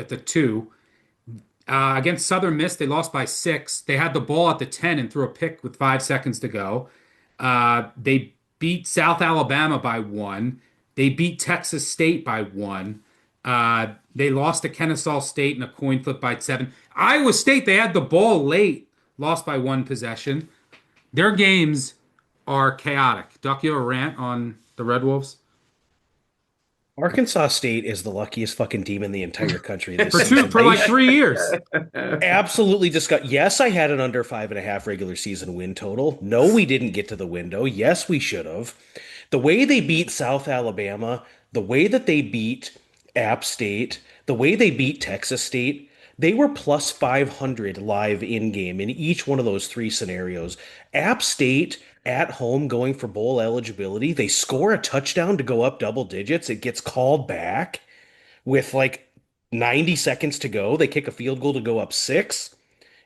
the 2. Against Southern Miss, they lost by 6. They had the ball at the 10 and threw a pick with 5 seconds to go. They beat South Alabama by 1. They beat Texas State by 1. They lost to Kennesaw State in a coin flip by 7. Iowa State, they had the ball late, lost by 1 possession. Their games are chaotic. Duck, you have a rant on the Red Wolves? Arkansas State is the luckiest fucking team in the entire country this season. For like 3 years. Absolutely disgusting. Yes, I had an under 5.5 regular season win total. No, we didn't get to the window. Yes, we should have. The way they beat South Alabama, the way that they beat App State, the way they beat Texas State, they were plus 500 live in game in each one of those 3 scenarios. App State at home going for bowl eligibility, they score a touchdown to go up double digits. It gets called back with like 90 seconds to go. They kick a field goal to go up 6,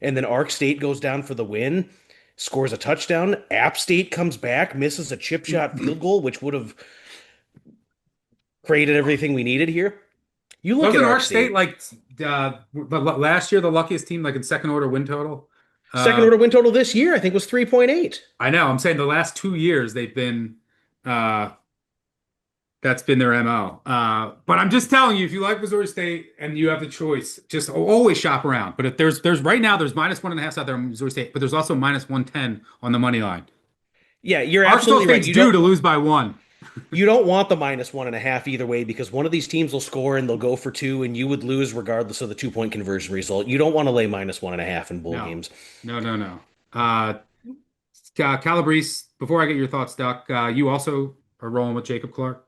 and then Ark State goes down for the win, scores a touchdown. App State comes back, misses a chip shot field goal, which would have created everything we needed here. You look at Wasn't Ark Ark State State, like last year the luckiest team, like in second order win total? second Uh, order win total this year, I think was 3.8. I know. I'm saying the last 2 years they've been uh, that's been their MO. But I'm just telling you, if you like Missouri State and you have the choice, just always shop around. But if there's right now there's -1.5 out there on Missouri State, but there's also -110 on the money line. Yeah, you're Arkansas absolutely right. State's due to lose by one. You don't want the -1.5 either way because one of these teams will score and they'll go for two, and you would lose regardless of the 2 point conversion result. You don't want to lay -1.5 in bowl No, games. no. Calabrese, before I get your thoughts, Duck, you also are rolling with Jacob Clark.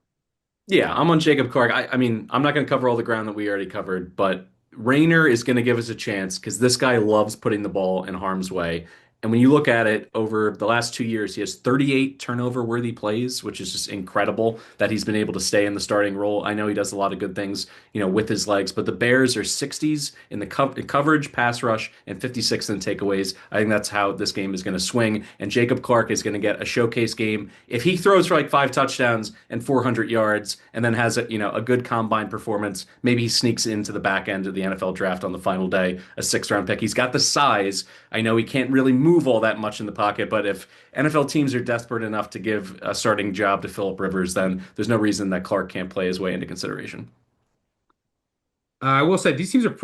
Yeah, I'm on Jacob Clark. I mean, I'm not going to cover all the ground that we already covered, but Rayner is going to give us a chance because this guy loves putting the ball in harm's way. And when you look at it over the last 2 years, he has 38 turnover-worthy plays, which is just incredible that he's been able to stay in the starting role. I know he does a lot of good things, with his legs, but the Bears are 60s in the coverage, pass rush, and 56 in takeaways. I think that's how this game is going to swing. And Jacob Clark is going to get a showcase game. If he throws for like 5 touchdowns and 400 yards, and then has a good combine performance, maybe he sneaks into the back end of the NFL draft on the final day, a 6th-round pick. He's got the size. I know he can't really move all that much in the pocket, but if NFL teams are desperate enough to give a starting job to Philip Rivers, then there's no reason that Clark can't play his way into consideration. I will say these teams are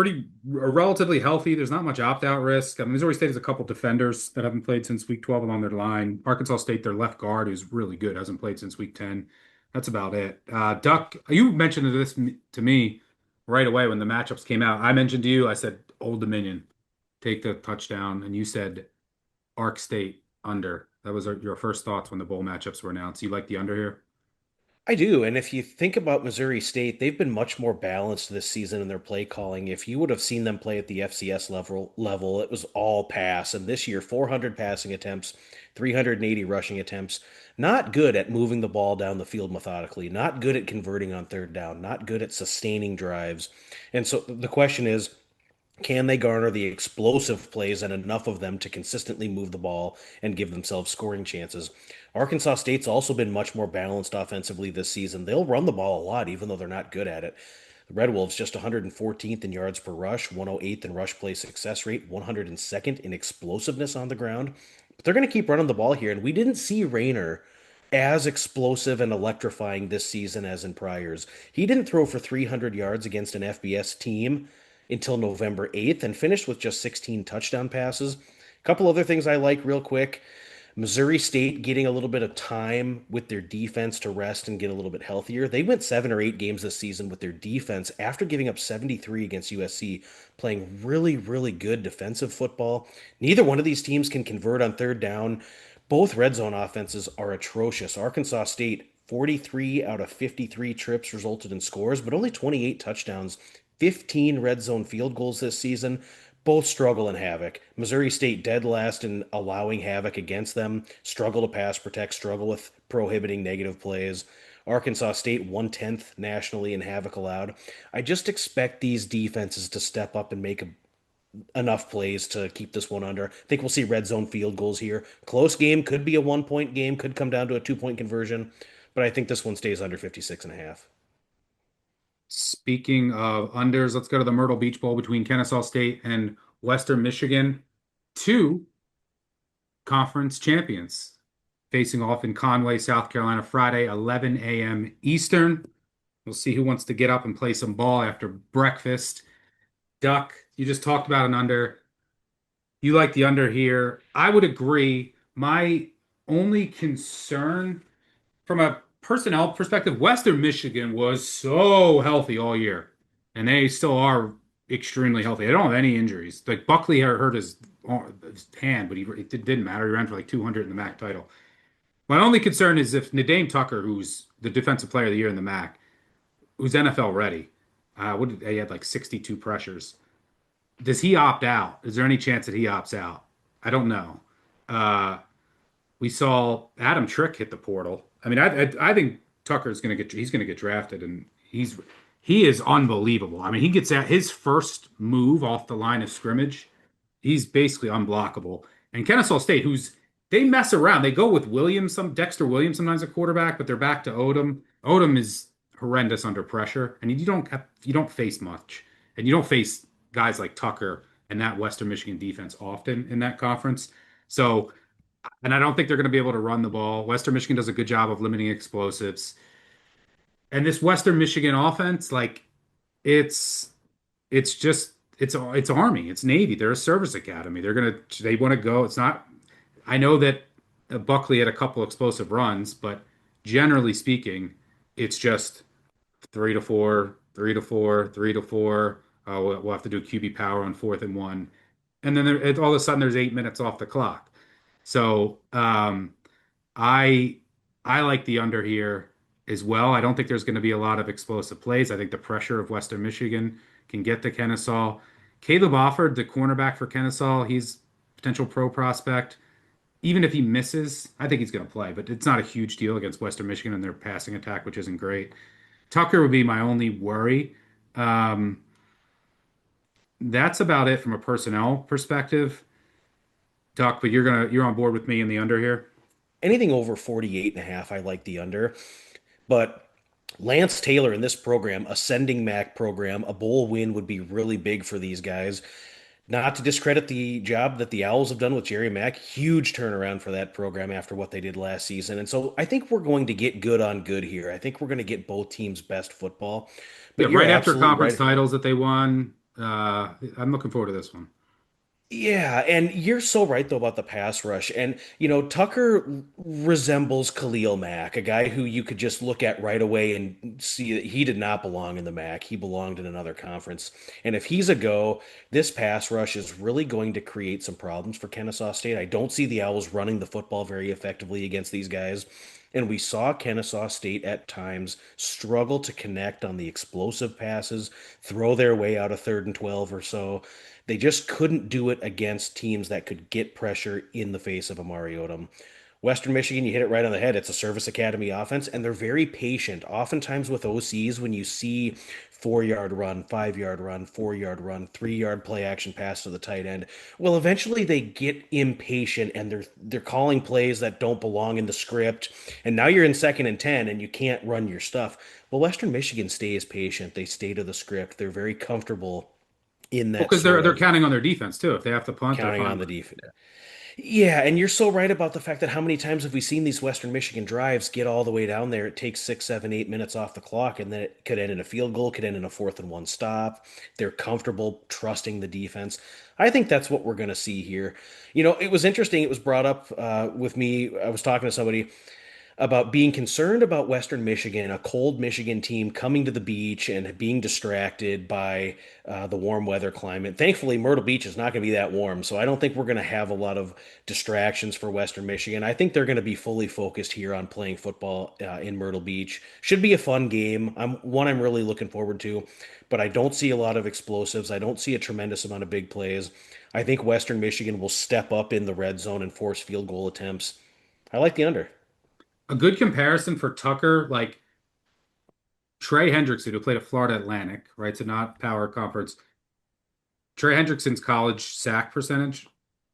relatively healthy. There's not much opt-out risk. Missouri State has a couple defenders that haven't played since week 12 along their line. Arkansas State, their left guard, who's really good, hasn't played since week 10. That's about it. Duck, you mentioned this to me right away when the matchups came out. I mentioned to you, I said, Old Dominion, take the touchdown, and you said Ark State under. That was your first thoughts when the bowl matchups were announced. You like the under here? I do. And if you think about Missouri State, they've been much more balanced this season in their play calling. If you would have seen them play at the FCS level, it was all pass. And this year, 400 passing attempts, 380 rushing attempts. Not good at moving the ball down the field methodically, not good at converting on third down, not good at sustaining drives. And so the question is, can they garner the explosive plays and enough of them to consistently move the ball and give themselves scoring chances? Arkansas State's also been much more balanced offensively this season. They'll run the ball a lot, even though they're not good at it. The Red Wolves just 114th in yards per rush, 108th in rush play success rate, 102nd in explosiveness on the ground. But they're going to keep running the ball here, and we didn't see Rayner as explosive and electrifying this season as in priors. He didn't throw for 300 yards against an FBS team until November 8th and finished with just 16 touchdown passes. A couple other things I like real quick. Missouri State getting a little bit of time with their defense to rest and get a little bit healthier. They went 7 or 8 games this season with their defense after giving up 73 against USC, playing really, really good defensive football. Neither one of these teams can convert on third down. Both red zone offenses are atrocious. Arkansas State, 43 out of 53 trips resulted in scores, but only 28 touchdowns, 15 red zone field goals this season. Both struggle in havoc. Missouri State dead last in allowing havoc against them, struggle to pass protect, struggle with prohibiting negative plays. Arkansas State 110th nationally in havoc allowed. I just expect these defenses to step up and make enough plays to keep this one under. I think we'll see red zone field goals here. Close game, could be a 1 point game, could come down to a 2 point conversion, but I think this one stays under 56.5. Speaking of unders, let's go to the Myrtle Beach Bowl between Kennesaw State and Western Michigan. Two conference champions facing off in Conway, South Carolina, Friday, 11 a.m. Eastern. We'll see who wants to get up and play some ball after breakfast. Duck, you just talked about an under. You like the under here. I would agree. My only concern from a personnel perspective, Western Michigan was so healthy all year, and they still are extremely healthy. They don't have any injuries. Like Buckley hurt his hand, but it didn't matter. He ran for like 200 in the MAC title. My only concern is if Nadame Tucker, who's the defensive player of the year in the MAC, who's NFL ready, he had like 62 pressures. Does he opt out? Is there any chance that he opts out? I don't know. We saw Adam Trick hit the portal. I mean, I think Tucker's he's gonna get drafted, and he is unbelievable. I mean, he gets at his first move off the line of scrimmage, he's basically unblockable. And Kennesaw State, they mess around, they go with Dexter Williams sometimes a quarterback, but they're back to Odom. Odom is horrendous under pressure, and you don't face much, and you don't face guys like Tucker and that Western Michigan defense often in that conference. So, and I don't think they're going to be able to run the ball. Western Michigan does a good job of limiting explosives, and this Western Michigan offense, like it's it's just it's Army, it's Navy. They're a service academy. They want to go. It's not. I know that Buckley had a couple explosive runs, but generally speaking, it's just 3 to 4, 3 to 4, 3 to 4. We'll have to do QB power on 4th and 1, and then all of a sudden there's 8 minutes off the clock. So I I like the under here as well. I don't think there's going to be a lot of explosive plays. I think the pressure of Western Michigan can get to Kennesaw. Caleb Offord, the cornerback for Kennesaw, he's a potential pro prospect. Even if he misses, I think he's going to play, but it's not a huge deal against Western Michigan and their passing attack, which isn't great. Tucker would be my only worry. Um, that's about it from a personnel perspective, Duck. But you're on board with me in the under here. Anything over 48.5, I like the under. But Lance Taylor in this program, ascending MAC program, a bowl win would be really big for these guys. Not to discredit the job that the Owls have done with Jerry Mack, huge turnaround for that program after what they did last season. And so I think we're going to get good on good here. I think we're going to get both teams' best football. Yeah, But you're right after absolutely conference right. titles that they won. I'm looking forward to this one. Yeah, and you're so right though about the pass rush. And Tucker resembles Khalil Mack, a guy who you could just look at right away and see that he did not belong in the Mac. He belonged in another conference. And if he's a go, this pass rush is really going to create some problems for Kennesaw State. I don't see the Owls running the football very effectively against these guys. And we saw Kennesaw State at times struggle to connect on the explosive passes, throw their way out of 3rd and 12 or so. They just couldn't do it against teams that could get pressure in the face of a Mariota. Western Michigan, you hit it right on the head. It's a service academy offense, and they're very patient. Oftentimes with OCs, when you see 4 yard run, 5 yard run, 4 yard run, 3 yard play action pass to the tight end, well, eventually they get impatient and they're calling plays that don't belong in the script. And now you're in 2nd and 10 and you can't run your stuff. Well, Western Michigan stays patient. They stay to the script. They're very comfortable in Well, that because sort they're of counting on their defense too. If they have to punt, they're counting fine on the with defense. Yeah, and you're so right about the fact that how many times have we seen these Western Michigan drives get all the way down there? It takes 6, 7, 8 minutes off the clock, and then it could end in a field goal, could end in a 4th and 1 stop. They're comfortable trusting the defense. I think that's what we're going to see here. It was interesting. It was brought up with me. I was talking to somebody about being concerned about Western Michigan, a cold Michigan team coming to the beach and being distracted by the warm weather climate. Thankfully, Myrtle Beach is not going to be that warm, so I don't think we're going to have a lot of distractions for Western Michigan. I think they're going to be fully focused here on playing football in Myrtle Beach. Should be a fun game. I'm really looking forward to, but I don't see a lot of explosives. I don't see a tremendous amount of big plays. I think Western Michigan will step up in the red zone and force field goal attempts. I like the under. a good comparison for Tucker, like Trey Hendrickson, who played at Florida Atlantic, right? So not power conference. Trey Hendrickson's college sack percentage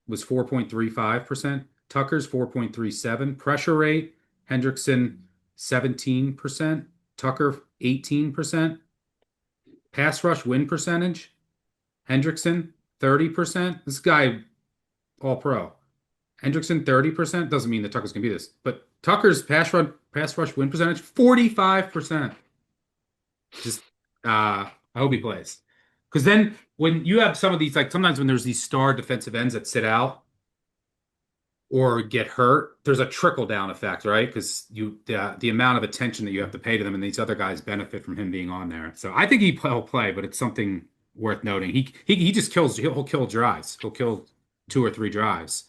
was 4.35%. Tucker's 4.37. Pressure rate, Hendrickson 17%. Tucker 18%. Pass rush win percentage, Hendrickson 30%. This guy all pro. Hendrickson 30% doesn't mean that Tucker's gonna be this, but Tucker's pass rush win percentage 45%. Just I hope he plays. Because then when you have some of these, like sometimes when there's these star defensive ends that sit out or get hurt, there's a trickle down effect, right? Because the amount of attention that you have to pay to them, and these other guys benefit from him being on there. So I think he'll play, but it's something worth noting. He just kills. He'll kill drives. He'll kill 2 or 3 drives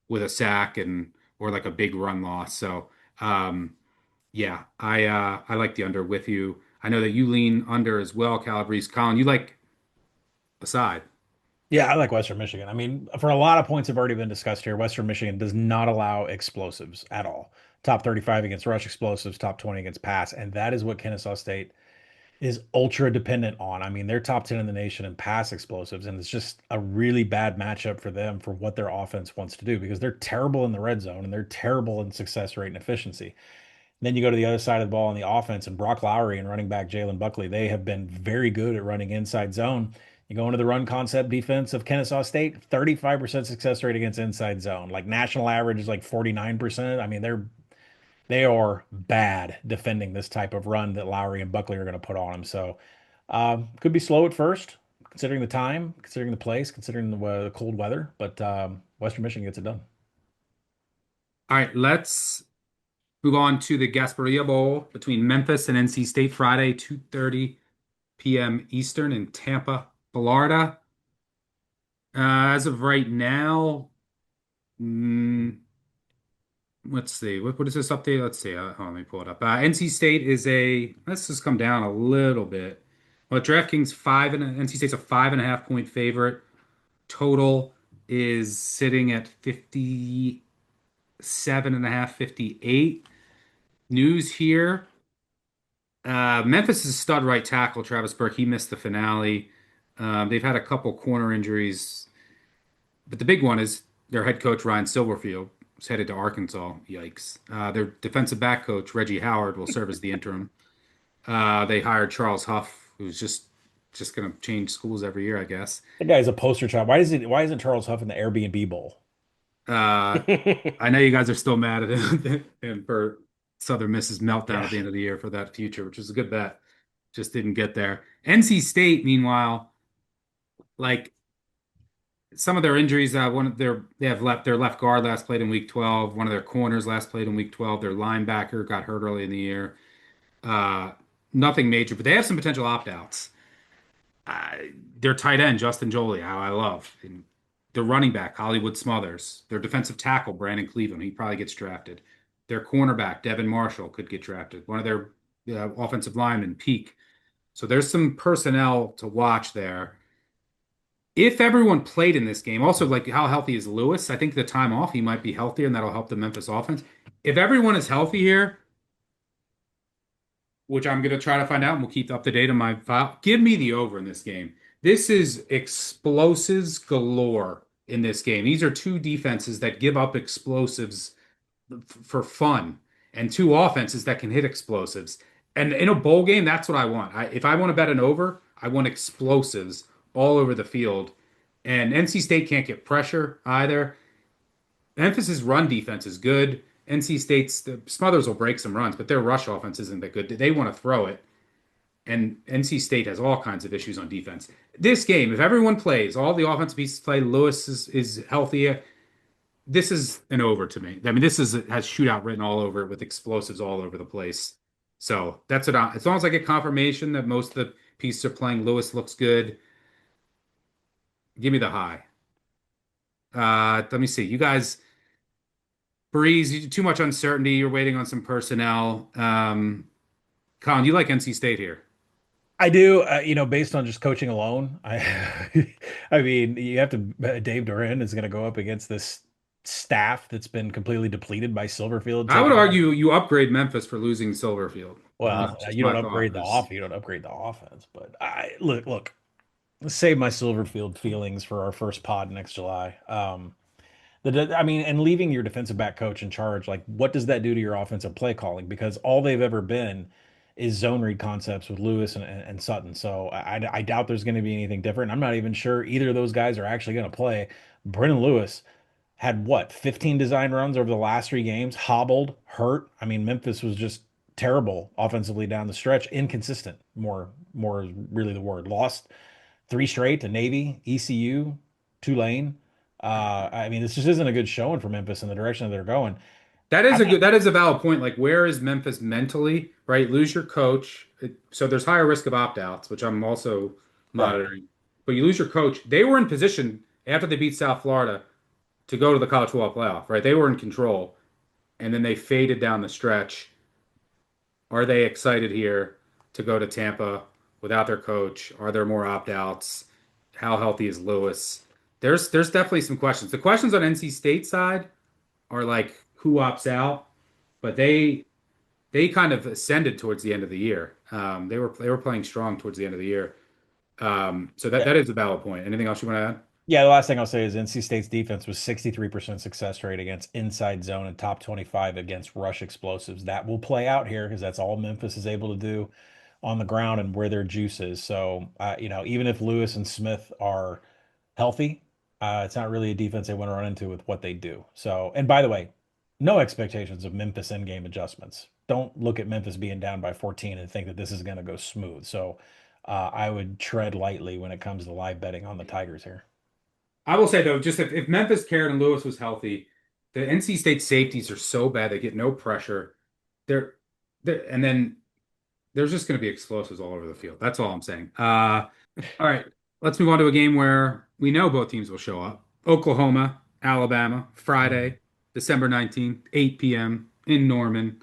with a sack and or like a big run loss. So yeah, I like the under with you. I know that you lean under as well, Calabrese. Colin, you like a side. Yeah, I like Western Michigan. I mean, for a lot of points have already been discussed here. Western Michigan does not allow explosives at all. Top 35 against rush explosives, top 20 against pass. And that is what Kennesaw State is ultra dependent on. I mean, they're top 10 in the nation in pass explosives, and it's just a really bad matchup for them for what their offense wants to do because they're terrible in the red zone and they're terrible in success rate and efficiency. Then you go to the other side of the ball on the offense, and Brock Lowry and running back Jalen Buckley, they have been very good at running inside zone. You go into the run concept defense of Kennesaw State, 35% success rate against inside zone. Like national average is like 49%. I mean, they are bad defending this type of run that Lowry and Buckley are going to put on them. So could be slow at first, considering the time, considering the place, considering the cold weather. But Western Michigan gets it done. All right, let's move on to the Gasparilla Bowl between Memphis and NC State Friday, 2:30 p.m. Eastern in Tampa, Florida. As of right now, mm, let's see. What is this update? Let's see. Hold on, let me pull it up. NC State is let's just come down a little bit. Well, DraftKings NC State's a 5.5 point favorite. Total is sitting at 57.5, 58. News here. Memphis' stud right tackle, Travis Burke, he missed the finale. They've had a couple corner injuries, but the big one is their head coach, Ryan Silverfield, is headed to Arkansas. Yikes. Their defensive back coach, Reggie Howard, will serve as the interim. They hired Charles Huff, who's just going to change schools every year, I guess. That guy's a poster child. Why isn't Charles Huff in the Airbnb Bowl? I know you guys are still mad at him and for Southern Miss's meltdown Yeah. at the end of the year for that future, which was a good bet. Just didn't get there. NC State, meanwhile, like some of their injuries, their left guard last played in week 12. One of their corners last played in week 12. Their linebacker got hurt early in the year. Uh, Nothing major, but they have some potential opt-outs. Uh, their tight end, Justin Jolie, how I love. And their running back, Hollywood Smothers. Their defensive tackle, Brandon Cleveland, he probably gets drafted. Their cornerback, Devin Marshall, could get drafted. One of their offensive linemen, Peak. So there's some personnel to watch there. If everyone played in this game, also like how healthy is Lewis? I think the time off, he might be healthier, and that'll help the Memphis offense. If everyone is healthy here, which I'm going to try to find out, and we'll keep up to date on my file. Give me the over in this game. This is explosives galore in this game. These are two defenses that give up explosives for fun, and two offenses that can hit explosives. And in a bowl game, that's what I want. If I want to bet an over, I want explosives all over the field. And NC State can't get pressure either. Memphis' run defense is good. NC State's the Smothers will break some runs, but their rush offense isn't that good. They want to throw it, and NC State has all kinds of issues on defense. This game, if everyone plays, all the offensive pieces play, Lewis is healthy. This is an over to me. I mean, has shootout written all over it with explosives all over the place. So that's it. As long as I get confirmation that most of the pieces are playing, Lewis looks good. Give me the high. Let me see. You guys. Breeze, too much uncertainty. You're waiting on some personnel. Colin, you like NC State here? I do, based on just coaching alone. I mean, you have to. Dave Doran is going to go up against this staff that's been completely depleted by Silverfield I would taking on. argue you upgrade Memphis for losing Silverfield. Well, Just you my don't thought upgrade the is off, you don't upgrade the offense. But I look. Let's save my Silverfield feelings for our first pod next July. I mean, and leaving your defensive back coach in charge, like what does that do to your offensive play calling? Because all they've ever been is zone read concepts with Lewis and Sutton. So I doubt there's going to be anything different. I'm not even sure either of those guys are actually going to play. Brennan Lewis had what, 15 design runs over the last 3 games, hobbled, hurt. I mean, Memphis was just terrible offensively down the stretch, inconsistent. More is really the word. Lost 3 straight to Navy, ECU, Tulane. I mean, this just isn't a good showing for Memphis in the direction that they're going. that is a valid point. Like, where is Memphis mentally? Right, lose your coach, so there's higher risk of opt-outs, which I'm also Right. monitoring. But you lose your coach. They were in position after they beat South Florida to go to the College Football Playoff. Right, they were in control, and then they faded down the stretch. Are they excited here to go to Tampa without their coach? Are there more opt-outs? How healthy is Lewis? There's definitely some questions. The questions on NC State side are like who opts out, but they kind of ascended towards the end of the year. They were playing strong towards the end of the year. So that is a valid point. Anything else you want to add? Yeah, the last thing I'll say is NC State's defense was 63% success rate against inside zone and top 25 against rush explosives. That will play out here because that's all Memphis is able to do on the ground and where their juice is. So, even if Lewis and Smith are healthy, it's not really a defense they want to run into with what they do. So, and by the way, no expectations of Memphis in-game adjustments. Don't look at Memphis being down by 14 and think that this is going to go smooth. So, I would tread lightly when it comes to live betting on the Tigers here. I will say though, just if Memphis cared and Lewis was healthy, the NC State safeties are so bad they get no pressure. They're, and then there's just going to be explosives all over the field. That's all I'm saying. All right, let's move on to a game where we know both teams will show up. Oklahoma, Alabama, Mhm. Friday, December 19th, 8 p.m. in Norman.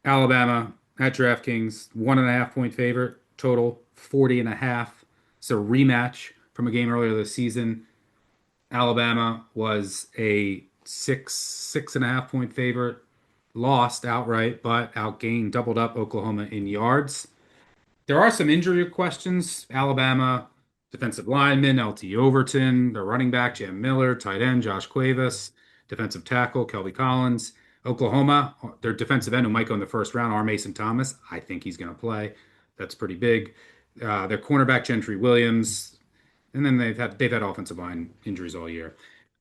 Alabama at DraftKings, 1.5 point favorite, total 40 and a half. It's a rematch from a game earlier this season. Alabama was a 6.5 point favorite, lost outright, but outgained, doubled up Oklahoma in yards. There are some injury questions. Alabama defensive lineman LT Overton, their running back Jam Miller, tight end Josh Cuevas, defensive tackle Kelby Collins. Oklahoma, their defensive end who might go in the first round, R. Mason Thomas. I think he's going to play. That's pretty big. Their cornerback Gentry Williams, and then they've had offensive line injuries all year.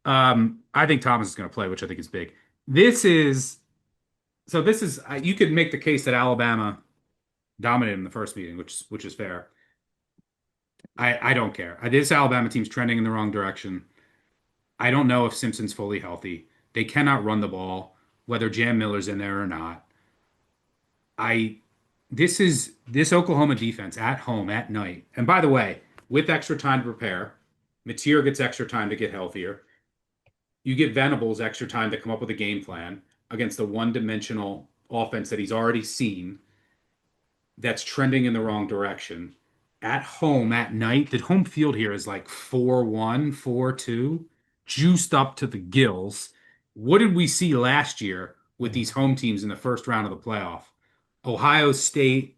I think Thomas is going to play, which I think is big. This is this is you could make the case that Alabama dominated in the first meeting, which is fair. I don't care. This Alabama team's trending in the wrong direction. I don't know if Simpson's fully healthy. They cannot run the ball, whether Jam Miller's in there or not. I this Oklahoma defense at home at night. And by the way, with extra time to prepare, Mateer gets extra time to get healthier. You give Venables extra time to come up with a game plan against the one-dimensional offense that he's already seen that's trending in the wrong direction. At home at night, the home field here is like 4-1, 4-2, juiced up to the gills. What did we see last year with Mhm. these home teams in the first round of the playoff? Ohio State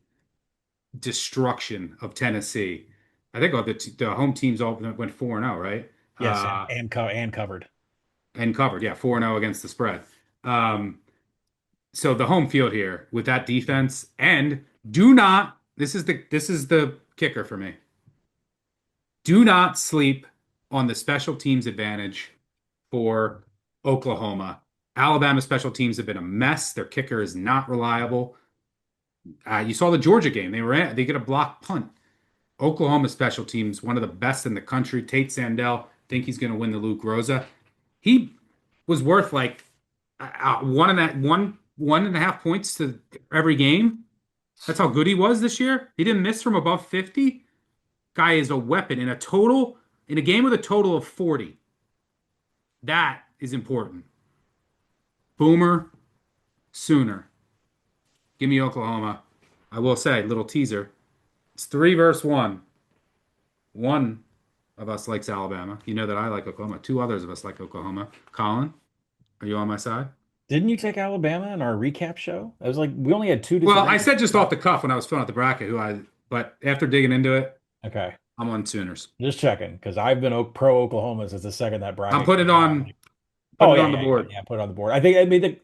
destruction of Tennessee. I think the home teams all went 4-0, right? Yes, and covered. And covered, yeah, 4-0 against the spread. Um, so the home field here with that defense, and do not, this is the kicker for me. Do not sleep on the special teams advantage for Oklahoma. Alabama special teams have been a mess. Their kicker is not reliable. You saw the Georgia game. They get a block punt. Oklahoma special teams, one of the best in the country. Tate Sandell, think he's going to win the Luke Rosa. He was worth like 1.5 points to every game. That's how good he was this year. He didn't miss from above 50. Guy is a weapon in a game with a total of 40. That is important. Boomer Sooner. Give me Oklahoma. I will say, little teaser. It's three versus one. One of us likes Alabama. You know that I like Oklahoma. Two others of us like Oklahoma. Colin, are you on my side? Didn't you take Alabama in our recap show? I was like, we only had two Well, I disagreements. said just off the cuff when I was filling out the bracket but after digging into it, Okay, I'm on Sooners. just checking because I've been pro Oklahoma since the second that I'm bracket putting it came out. on Oh putting it yeah, on the yeah, yeah, board. yeah. Put it on the board. I mean,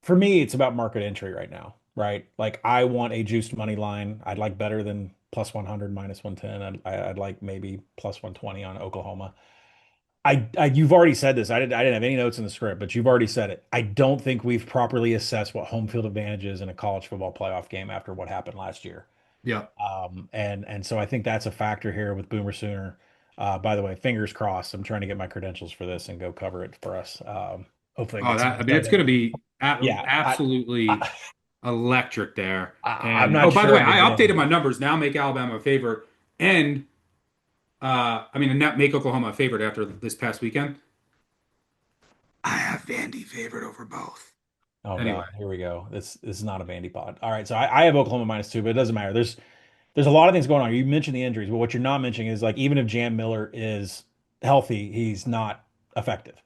for me, it's about market entry right now, right? Like I want a juiced money line. I'd like better than plus 100, minus 110. I'd like maybe plus 120 on Oklahoma. You've already said this. I didn't have any notes in the script, but you've already said it. I don't think we've properly assessed what home field advantage is in a college football playoff game after what happened last year. Yeah. And so I think that's a factor here with Boomer Sooner. By the way, fingers crossed. I'm trying to get my credentials for this and go cover it for us. Hopefully, I Oh, get some that I mean, it's insight. going to be Yeah, absolutely I, electric there. I'm And oh, not by the sure way, I'm I updated advantaged. my numbers now. Make Alabama a favorite, and I mean, not make Oklahoma a favorite after this past weekend. I have Vandy favored over both. Oh Anyway, God, here we go. This is not a Vandy pod. All right, so I have Oklahoma -2, but it doesn't matter. There's a lot of things going on. You mentioned the injuries, but what you're not mentioning is like even if Jam Miller is healthy, he's not effective.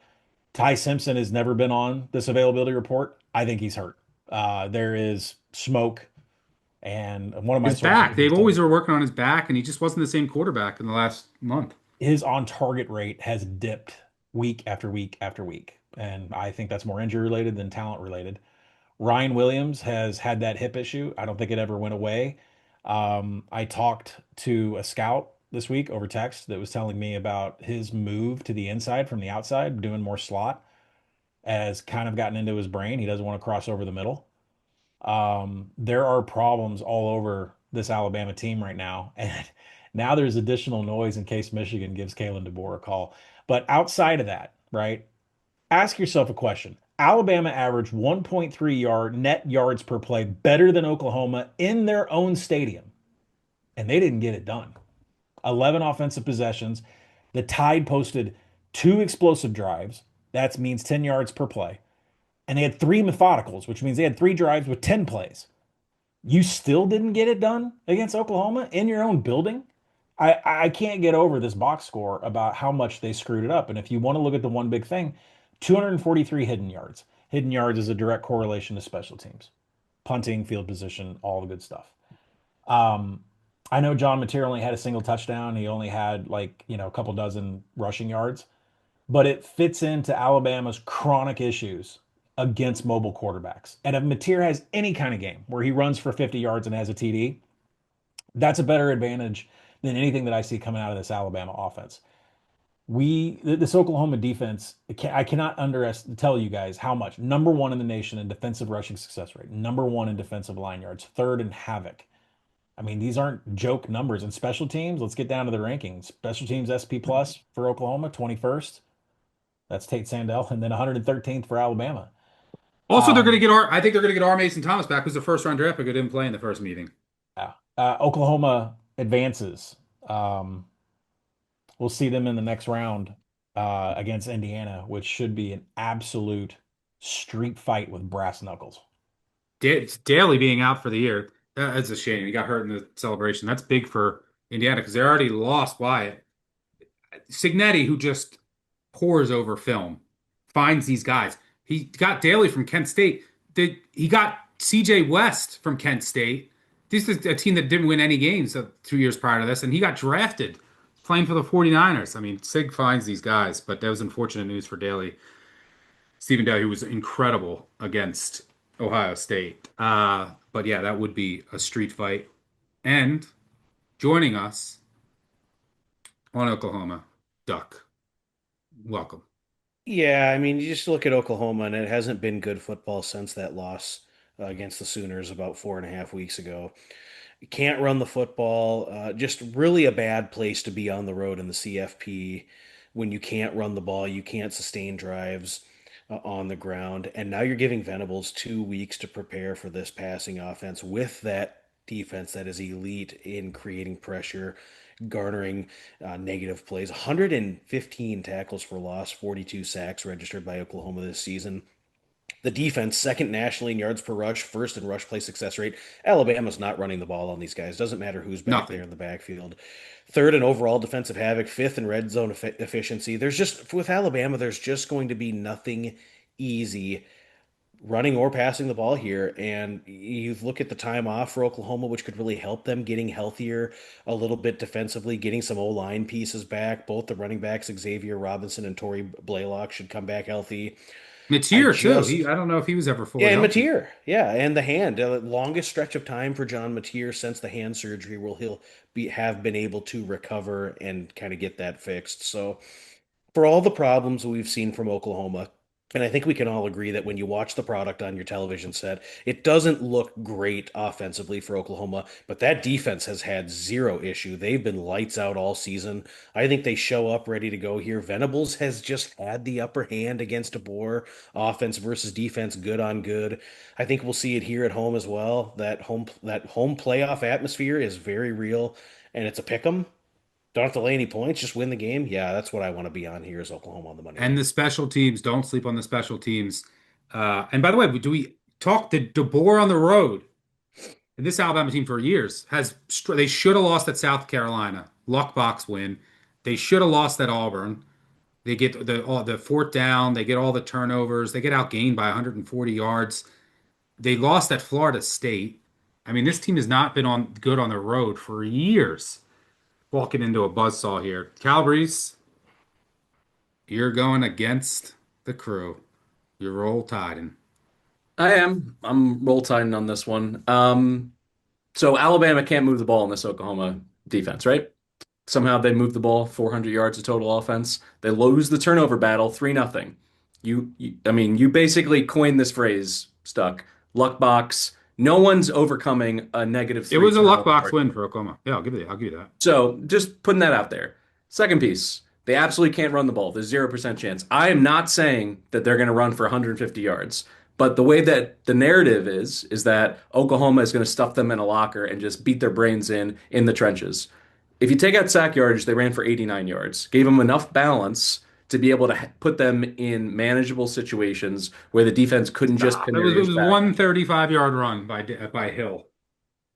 Ty Simpson has never been on this availability report. I think he's hurt. There is smoke, and one of my his sources back. is They've always saying, were working on his back, and he just wasn't the same quarterback in the last month. his on target rate has dipped week after week after week. And I think that's more injury related than talent related. Ryan Williams has had that hip issue. I don't think it ever went away. I talked to a scout this week over text that was telling me about his move to the inside from the outside, doing more slot, has kind of gotten into his brain. He doesn't want to cross over the middle. There are problems all over this Alabama team right now. And now there's additional noise in case Michigan gives Kalen DeBoer a call. But outside of that, right? Ask yourself a question. Alabama averaged 1.3 yard net yards per play better than Oklahoma in their own stadium, and they didn't get it done. 11 offensive possessions. The Tide posted two explosive drives. That means 10 yards per play. And they had three methodicals, which means they had three drives with 10 plays. You still didn't get it done against Oklahoma in your own building? I can't get over this box score about how much they screwed it up. And if you want to look at the one big thing, 243 hidden yards. Hidden yards is a direct correlation to special teams, punting, field position, all the good stuff. Um, I know John Mateer only had a single touchdown. He only had like, a couple dozen rushing yards, but it fits into Alabama's chronic issues against mobile quarterbacks. And if Mateer has any kind of game where he runs for 50 yards and has a TD, that's a better advantage than anything that I see coming out of this Alabama offense. This Oklahoma defense, I cannot tell you guys how much. Number one in the nation in defensive rushing success rate, number one in defensive line yards, third in havoc. I mean, these aren't joke numbers. And special teams, let's get down to the rankings. Special teams SP plus for Oklahoma, 21st. That's Tate Sandell, and then 113th for Alabama. Also, they're going to get I think they're going to get R. Mason Thomas back, who's a first round draft pick who didn't play in the first meeting. Yeah. Oklahoma advances. We'll see them in the next round against Indiana, which should be an absolute street fight with brass knuckles. Daly being out for the year, that's a shame. He got hurt in the celebration. That's big for Indiana because they already lost Wyatt. Signetti, who just pores over film, finds these guys. He got Daly from Kent State. He got CJ West from Kent State. This is a team that didn't win any games 2 years prior to this, and he got drafted playing for the 49ers. I mean, Sig finds these guys, but that was unfortunate news for Daly. Stephen Daly, who was incredible against Ohio State. But yeah, that would be a street fight. And joining us on Oklahoma, Duck. Welcome. Yeah, I mean, you just look at Oklahoma, and it hasn't been good football since that loss against the Sooners about 4.5 weeks ago. You can't run the football. Just really a bad place to be on the road in the CFP when you can't run the ball, you can't sustain drives on the ground. And now you're giving Venables 2 weeks to prepare for this passing offense with that defense that is elite in creating pressure, garnering negative plays. 115 tackles for loss, 42 sacks registered by Oklahoma this season. The defense, second nationally in yards per rush, first in rush play success rate. Alabama's not running the ball on these guys. Doesn't matter who's back Nothing. there in the backfield. Third in overall defensive havoc, fifth in red zone efficiency. With Alabama, there's just going to be nothing easy running or passing the ball here. And you look at the time off for Oklahoma, which could really help them getting healthier a little bit defensively, getting some O-line pieces back. Both the running backs, Xavier Robinson and Torrey Blaylock, should come back healthy. Mateer, too. I don't know if he was ever fully Yeah, and healthy. Mateer. Yeah, and the hand. Longest stretch of time for John Mateer since the hand surgery where have been able to recover and kind of get that fixed. So for all the problems we've seen from Oklahoma, and I think we can all agree that when you watch the product on your television set, it doesn't look great offensively for Oklahoma, but that defense has had zero issue. They've been lights out all season. I think they show up ready to go here. Venables has just had the upper hand against DeBoer, offense versus defense, good on good. I think we'll see it here at home as well. That home playoff atmosphere is very real, and it's a pick 'em. Don't have to lay any points, just win the game. Yeah, that's what I want to be on here is Oklahoma on the money And line. the special teams, don't sleep on the special teams. And by the way, do we talk the DeBoer on the road? And this Alabama team for years they should have lost at South Carolina. Luck box win. They should have lost at Auburn. They get the fourth down. They get all the turnovers. They get outgained by 140 yards. They lost at Florida State. I mean, this team has not been good on the road for years. walking into a buzzsaw here. Calabrese, you're going against the crew. You're roll tiding. I am. I'm roll tiding on this one. So Alabama can't move the ball in this Oklahoma defense, right? Somehow they move the ball 400 yards of total offense. They lose the turnover battle 3-0. I mean, you basically coined this phrase, Stuck. Luck box. No one's overcoming a negative It three was a luck turnover box margin. win for Oklahoma. Yeah, I'll give you that. So just putting that out there. Second piece, they absolutely can't run the ball. There's 0% chance. I am not saying that they're going to run for 150 yards, but the way that the narrative is that Oklahoma is going to stuff them in a locker and just beat their brains in the trenches. If you take out sack yardage, they ran for 89 yards, gave them enough balance to be able to put them in manageable situations where the defense couldn't just Stop. pin It their was ears back. one 35-yard run by Hill.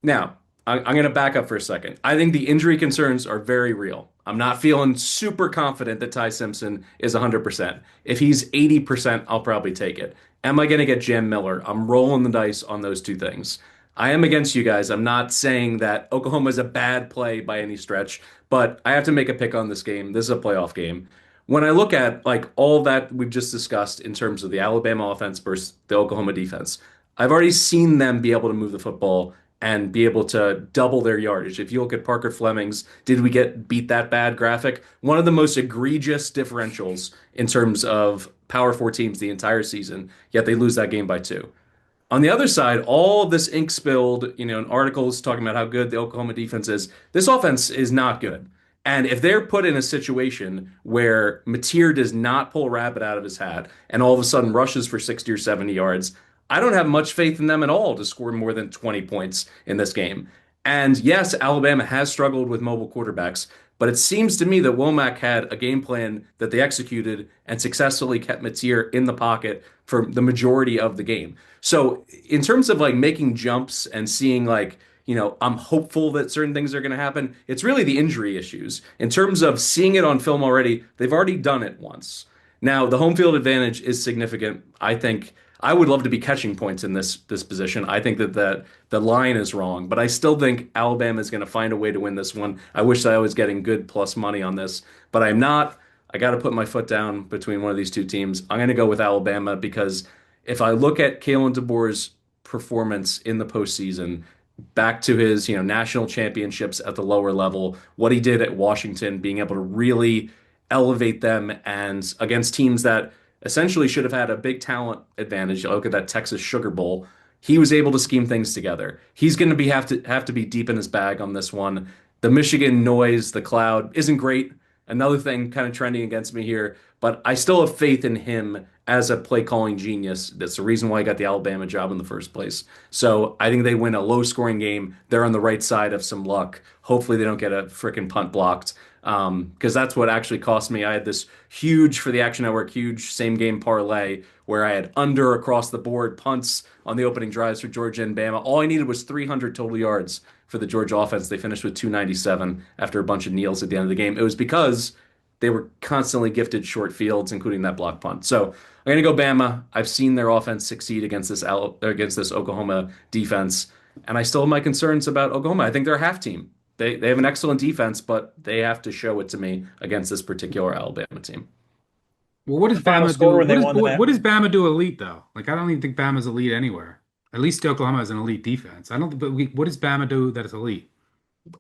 Now, I'm going to back up for a second. I think the injury concerns are very real. I'm not feeling super confident that Ty Simpson is 100%. If he's 80%, I'll probably take it. Am I going to get Jam Miller? I'm rolling the dice on those two things. I am against you guys. I'm not saying that Oklahoma is a bad play by any stretch, but I have to make a pick on this game. This is a playoff game. When I look at like all that we've just discussed in terms of the Alabama offense versus the Oklahoma defense, I've already seen them be able to move the football and be able to double their yardage. If you look at Parker Fleming's "Did we get beat that bad?" graphic, one of the most egregious differentials in terms of Power Four teams the entire season, yet they lose that game by two. On the other side, all of this ink spilled, in articles talking about how good the Oklahoma defense is. This offense is not good. And if they're put in a situation where Mateer does not pull a rabbit out of his hat and all of a sudden rushes for 60 or 70 yards, I don't have much faith in them at all to score more than 20 points in this game. And yes, Alabama has struggled with mobile quarterbacks, but it seems to me that Womack had a game plan that they executed and successfully kept Mateer in the pocket for the majority of the game. So in terms of like making jumps and seeing like, I'm hopeful that certain things are going to happen. It's really the injury issues. In terms of seeing it on film already, they've already done it once. Now, the home field advantage is significant. I think I would love to be catching points in this position. I think that the line is wrong, but I still think Alabama is going to find a way to win this one. I wish I was getting good plus money on this, but I'm not. I got to put my foot down between one of these two teams. I'm going to go with Alabama because if I look at Kalen DeBoer's performance in the postseason, back to his, national championships at the lower level, what he did at Washington, being able to really elevate them and against teams that essentially should have had a big talent advantage. Look at that Texas Sugar Bowl. He was able to scheme things together. He's going to be have to be deep in his bag on this one. The Michigan noise, the cloud isn't great. Another thing kind of trending against me here, but I still have faith in him as a play calling genius. That's the reason why he got the Alabama job in the first place. So I think they win a low scoring game. They're on the right side of some luck. Hopefully they don't get a freaking punt blocked. Because that's what actually cost me. I had this huge for the Action Network, huge same game parlay where I had under across the board punts on the opening drives for Georgia and Bama. All I needed was 300 total yards for the Georgia offense. They finished with 297 after a bunch of kneels at the end of the game. It was because they were constantly gifted short fields, including that block punt. So I'm going to go Bama. I've seen their offense succeed against this Oklahoma defense, and I still have my concerns about Oklahoma. I think they're a half team. They have an excellent defense, but they have to show it to me against this particular Alabama team. Well, what does The final Bama score do? when they won the What does net. Bama do elite though? Like I don't even think Bama's elite anywhere. At least Oklahoma has an elite defense. I don't. But what does Bama do that is elite?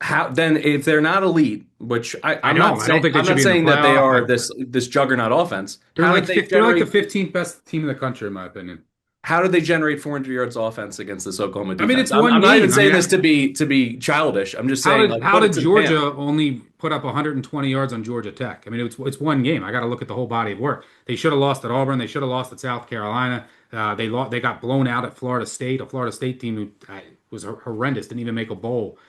How then if they're not elite, which I know. I don't think they I'm should not be in the saying that they playoff. are this juggernaut offense. They're like the 15th best team in the country in my opinion. How did they generate 400 yards offense against this Oklahoma I mean, defense? it's I'm one not even game. I saying mean, this to be childish. I'm just saying like how put it did to the man. Georgia only put up 120 yards on Georgia Tech? I mean, it's one game. I got to look at the whole body of work. They should have lost at Auburn. They should have lost at South Carolina. They got blown out at Florida State, a Florida State team who was horrendous, didn't even make a bowl.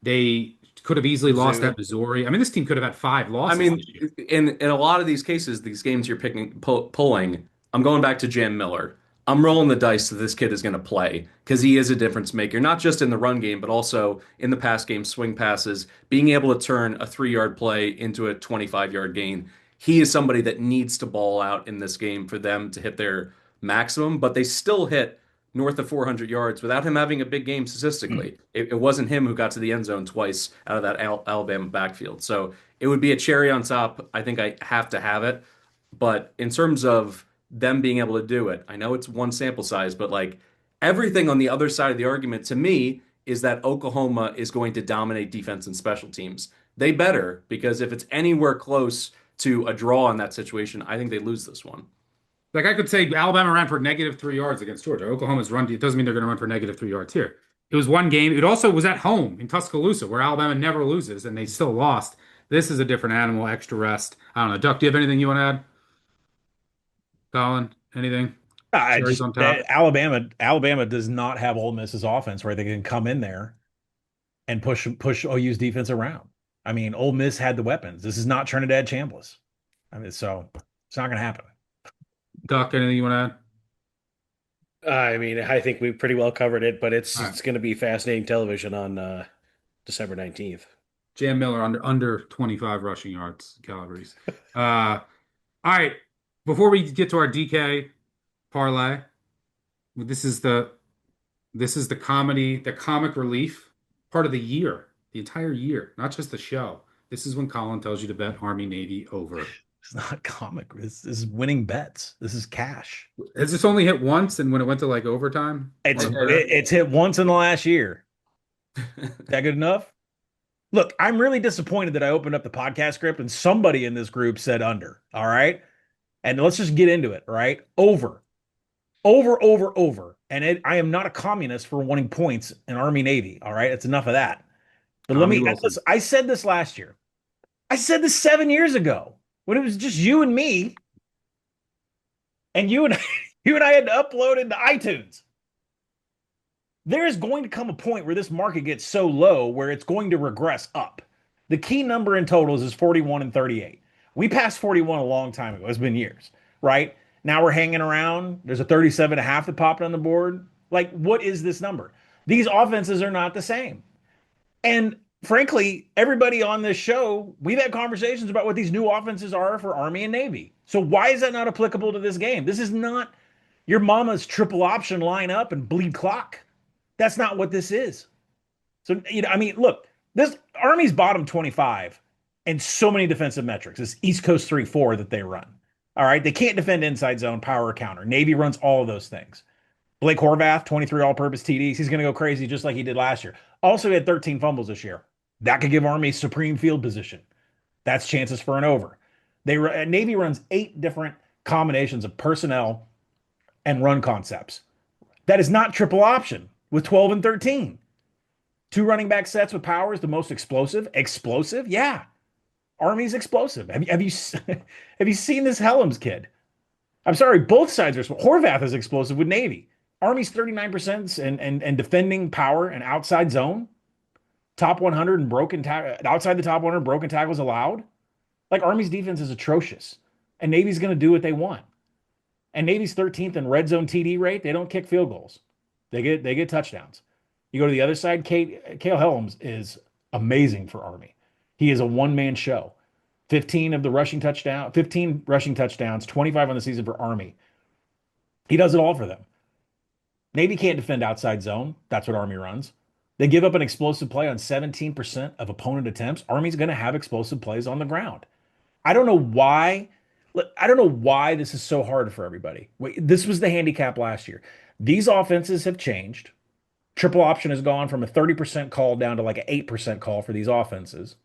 They could have easily lost Zoo. at Missouri. I mean, this team could have had five I losses mean, this year. in a lot of these cases, these games you're pulling, I'm going back to Jam Miller. I'm rolling the dice that this kid is going to play because he is a difference maker, not just in the run game, but also in the pass game, swing passes, being able to turn a 3-yard play into a 25-yard gain. He is somebody that needs to ball out in this game for them to hit their maximum, but they still hit north of 400 yards without him having a big game statistically. It wasn't him who got to the end zone twice out of that Alabama backfield. So it would be a cherry on top. I think I have to have it. But in terms of them being able to do it, I know it's one sample size, but like everything on the other side of the argument to me is that Oklahoma is going to dominate defense and special teams. They better, because if it's anywhere close to a draw in that situation, I think they lose this one. Like I could say Alabama ran for -3 yards against Georgia. Oklahoma's run, it doesn't mean they're going to run for -3 yards here. It was one game. It also was at home in Tuscaloosa, where Alabama never loses, and they still lost. This is a different animal, extra rest. I don't know. Duck, do you have anything you want to add? Colin, anything? I Cherries just on top? Alabama does not have Ole Miss's offense where they can come in there and push OU's defense around. I mean, Ole Miss had the weapons. This is not Trinidad Chambliss. I mean, so it's not going to happen. Duck, anything you want to add? I mean, I think we pretty well covered it, but it's All right. it's going to be fascinating television on December 19th. Jam Miller under 25 rushing yards, Calabrese. All right. Before we get to our DK parlay, this is the comic relief part of the year, the entire year, not just the show. This is when Colin tells you to bet Army Navy over. It's not comic. This is winning bets. This is cash. Has this only hit once and when it went to like overtime? It's hit once in the last year. Is that good enough? Look, I'm really disappointed that I opened up the podcast script and somebody in this group said under. All right. And let's just get into it. All right. Over. And I am not a communist for wanting points in Army Navy. All right. It's enough of that. But I said this last year. I said this 7 years ago when it was just you and me. And you and I had to upload into iTunes. There is going to come a point where this market gets so low where it's going to regress up. The key number in totals is 41 and 38. We passed 41 a long time ago. It's been years, right? Now we're hanging around. There's a 37.5 that popped on the board. Like, what is this number? These offenses are not the same. And frankly, everybody on this show, we've had conversations about what these new offenses are for Army and Navy. So why is that not applicable to this game? This is not your mama's triple option line up and bleed clock. That's not what this is. So, I mean, look, this Army's bottom 25 and so many defensive metrics. It's East Coast 3-4 that they run. All right. They can't defend inside zone, power, or counter. Navy runs all of those things. Blake Horvath, 23 all-purpose TDs. He's going to go crazy just like he did last year. Also, he had 13 fumbles this year. That could give Army supreme field position. That's chances for an over. Navy runs 8 different combinations of personnel and run concepts. That is not triple option with 12 and 13. 2 running back sets with power is the most explosive. Explosive? Yeah. Army's explosive. Have you seen this Helms kid? I'm sorry, both sides are. Horvath is explosive with Navy. Army's 39% and defending power and outside zone. Top 100 and outside the top 100 broken tackles allowed. Like Army's defense is atrocious. And Navy's going to do what they want. And Navy's 13th in red zone TD rate. They don't kick field goals. They get touchdowns. You go to the other side, Cale Helms is amazing for Army. He is a one-man show. 15 rushing touchdowns, 25 on the season for Army. He does it all for them. Navy can't defend outside zone. That's what Army runs. They give up an explosive play on 17% of opponent attempts. Army's going to have explosive plays on the ground. I don't know why this is so hard for everybody. This was the handicap last year. These offenses have changed. Triple option has gone from a 30% call down to like an 8% call for these offenses.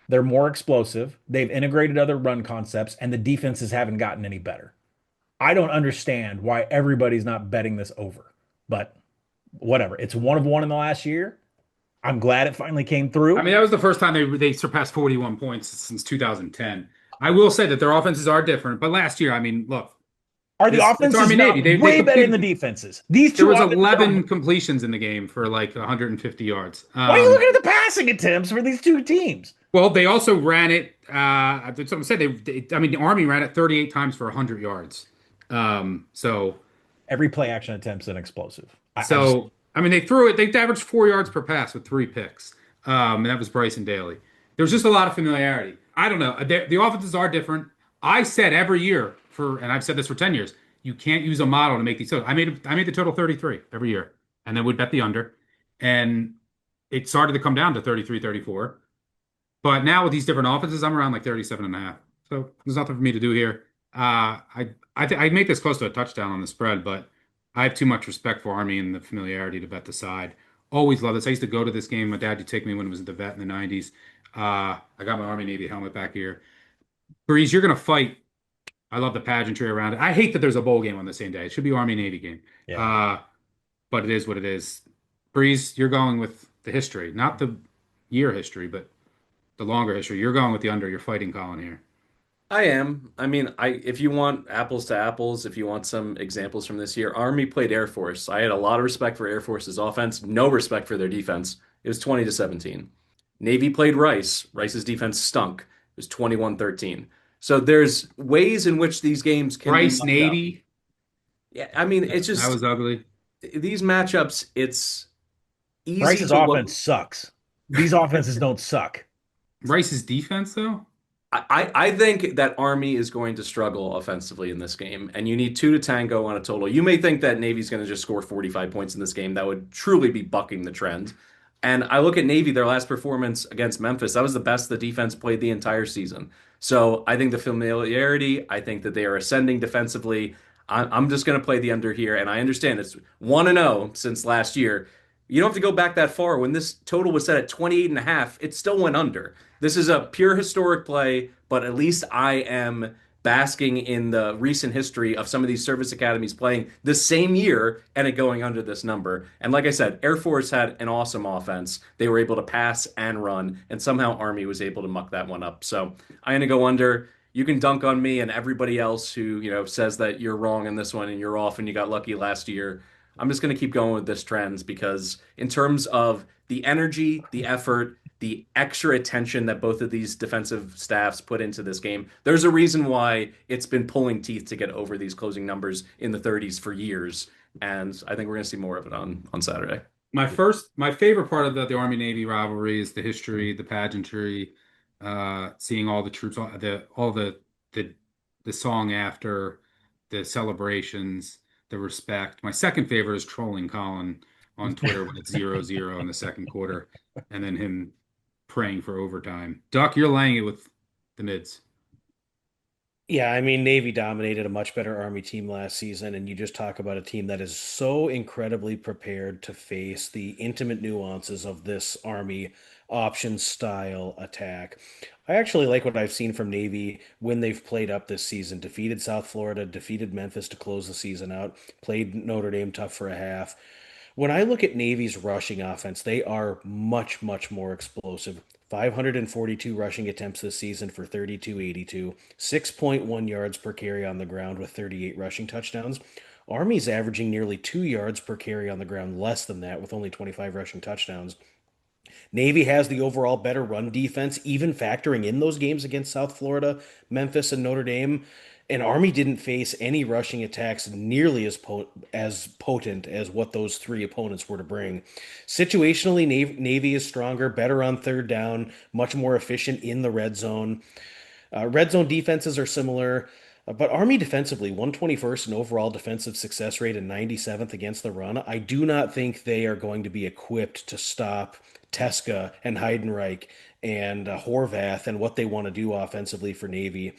They're more explosive. They've integrated other run concepts, and the defenses haven't gotten any better. I don't understand why everybody's not betting this over, but whatever. It's 1 of 1 in the last year. I'm glad it finally came through. I mean, that was the first time they surpassed 41 points since 2010. I will say that their offenses are different, but last year, I mean, look. Are the offenses Army not Navy. way better than the defenses? These two. There was 11 completions in the game for like 150 yards. Why are you looking at the passing attempts for these two teams? Well, they also ran it. That's what I'm saying. The Army ran it 38 times for 100 yards. So every play action attempt's an explosive. I mean, they threw it. They averaged 4 yards per pass with 3 picks. And that was Bryson Daly. There's just a lot of familiarity. I don't know. The offenses are different. I said every year and I've said this for 10 years, you can't use a model to make these totals. I made the total 33 every year, and then would bet the under, and it started to come down to 33, 34. But now with these different offenses, I'm around like 37 and a half. So there's nothing for me to do here. I'd make this close to a touchdown on the spread, but I have too much respect for Army and the familiarity to bet the side. Always love this. I used to go to this game. My dad would take me when it was at the vet in the 90s. I got my Army Navy helmet back here. Breeze, you're gonna fight. I love the pageantry around it. I hate that there's a bowl game on the same day. It should be Army Navy game. Yeah. Uh, but it is what it is. Breeze, you're going with the history, not the year history, but the longer history. You're going with the under. You're fighting Colin here. I am. I mean, I if you want apples to apples, if you want some examples from this year, Army played Air Force. I had a lot of respect for Air Force's offense, no respect for their defense. It was 20-17. Navy played Rice. Rice's defense stunk. It was 21-13. So there's ways in which these games can be Bryce mucked up. Navy. Yeah, I mean, it's That just was ugly. these matchups, it's easy Bryce's to look. offense sucks. These offenses don't suck. Rice's defense, though. I think that Army is going to struggle offensively in this game, and you need two to tango on a total. You may think that Navy's going to just score 45 points in this game. That would truly be bucking the trend. And I look at Navy, their last performance against Memphis, that was the best the defense played the entire season. So I think the familiarity, I think that they are ascending defensively. I'm just going to play the under here, and I understand it's 1-0 since last year. You don't have to go back that far. When this total was set at 28 and a half, it still went under. This is a pure historic play, but at least I am basking in the recent history of some of these service academies playing the same year and it going under this number. And like I said, Air Force had an awesome offense. They were able to pass and run, and somehow Army was able to muck that one up. So I'm going to go under. You can dunk on me and everybody else who, says that you're wrong in this one and you're off and you got lucky last year. I'm just going to keep going with this trends because in terms of the energy, the effort, the extra attention that both of these defensive staffs put into this game, there's a reason why it's been pulling teeth to get over these closing numbers in the 30s for years. And I think we're going to see more of it on Saturday. My favorite part of the Army Navy rivalry is the history, the pageantry, seeing all the troops, the song after, the celebrations, the respect. My second favorite is trolling Colin on Twitter when it's 0-0 in the second quarter, and then him praying for overtime. Duck, you're laying it with the mids. Yeah, I mean, Navy dominated a much better Army team last season, and you just talk about a team that is so incredibly prepared to face the intimate nuances of this Army option style attack. I actually like what I've seen from Navy when they've played up this season. Defeated South Florida, defeated Memphis to close the season out, played Notre Dame tough for a half. When I look at Navy's rushing offense, they are much, much more explosive. 542 rushing attempts this season for 32.82, 6.1 yards per carry on the ground with 38 rushing touchdowns. Army's averaging nearly 2 yards per carry on the ground, less than that, with only 25 rushing touchdowns. Navy has the overall better run defense, even factoring in those games against South Florida, Memphis, and Notre Dame. And Army didn't face any rushing attacks nearly as potent as what those three opponents were to bring. Situationally, Navy is stronger, better on third down, much more efficient in the red zone. Red zone defenses are similar, but Army defensively, 121st in overall defensive success rate and 97th against the run. I do not think they are going to be equipped to stop Teska and Heidenreich and Horvath and what they want to do offensively for Navy.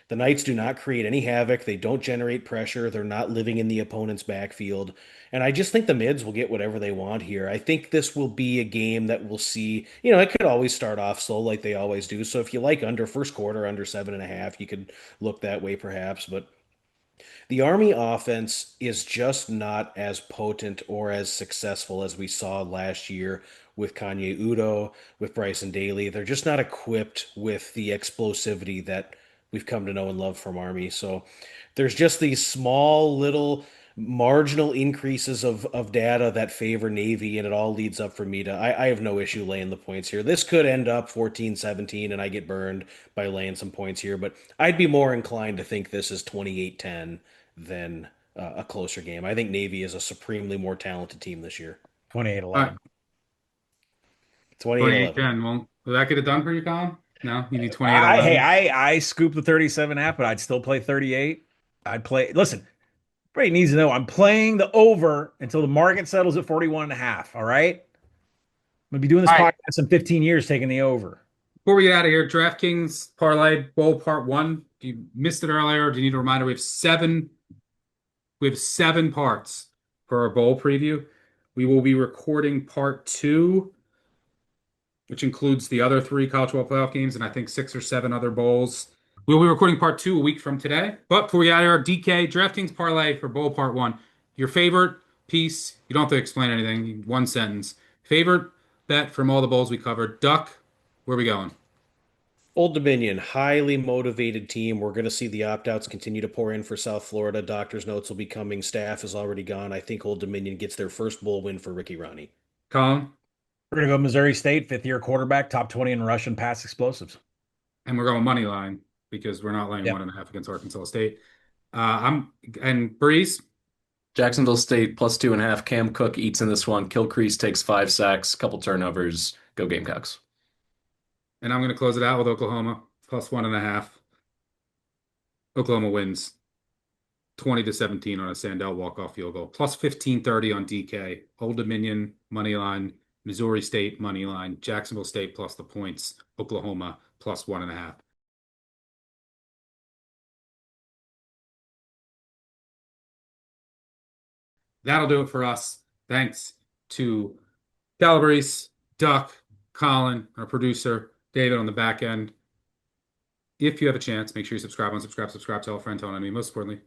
The Knights do not create any havoc. They don't generate pressure. They're not living in the opponent's backfield. And I just think the mids will get whatever they want here. I think this will be a game that we'll see. It could always start off slow like they always do. So if you like under first quarter, under 7.5, you could look that way perhaps. But the Army offense is just not as potent or as successful as we saw last year with Kanye Udo, with Bryson Daly. They're just not equipped with the explosivity that we've come to know and love from Army. So there's just these small little marginal increases of data that favor Navy, and it all leads up for me to I have no issue laying the points here. This could end up 14-17 and I get burned by laying some points here, but I'd be more inclined to think this is 28-10 than a closer game. I think Navy is a supremely more talented team this year. 28-11. 28-11. 28-10. Well, will that get it done for you, Colin? No, you need Hey, 28-11. I scooped the 37 app, but I'd still play 38. I'd play. Listen, Everybody needs to know I'm playing the over until the market settles at 41 and a half. All right. I'm gonna be doing this All right. podcast in 15 years, taking the over. Before we get out of here, DraftKings Parlay Bowl Part One. If you missed it earlier, do you need a reminder? We have seven parts for our bowl preview. We will be recording Part Two, which includes the other three college football playoff games and I think 6 or 7 other bowls. We'll be recording Part Two a week from today. But before we get out of here, DK DraftKings Parlay for Bowl Part One. Your favorite piece? You don't have to explain anything. One sentence. Favorite bet from all the bowls we covered. Duck. Where are we going? Old Dominion, highly motivated team. We're going to see the opt-outs continue to pour in for South Florida. Doctor's notes will be coming. Staff is already gone. I think Old Dominion gets their first bowl win for Ricky Ronnie. Colin. We're gonna go Missouri State, fifth-year quarterback, top 20 in rush and pass explosives. And we're going money line because we're not laying Yep. 1.5 against Arkansas State. And Breeze, Jacksonville State +2.5. Cam Cook eats in this one. Kilcrease takes 5 sacks, couple turnovers. Go Gamecocks. and I'm going to close it out with Oklahoma +1.5. Oklahoma wins 20-17 on a Sandell walk-off field goal. +1530 on DK. Old Dominion money line. Missouri State money line. Jacksonville State plus the points. Oklahoma +1.5. That'll do it for us. Thanks to Calabrese, Duck, Colin, our producer, David on the back end. If you have a chance, make sure you subscribe, tell a friend, tell an enemy. Most importantly,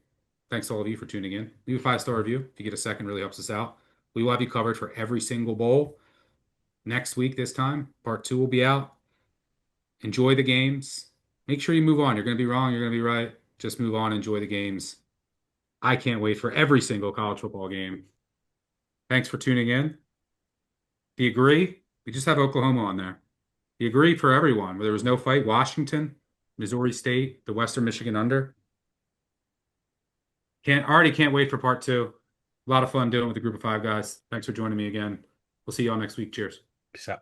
thanks to all of you for tuning in. Leave a 5-star review. If you get a second, really helps us out. We will have you covered for every single bowl. Next week, this time, part 2 will be out. Enjoy the games. Make sure you move on. You're going to be wrong. You're going to be right. Just move on. Enjoy the games. I can't wait for every single college football game. Thanks for tuning in. Do you agree? We just have Oklahoma on there. Do you agree for everyone? Where there was no fight. Washington, Missouri State, the Western Michigan under. Can't wait for part 2. A lot of fun doing it with a group of 5 guys. Thanks for joining me again. We'll see you all next week. Cheers. Peace out.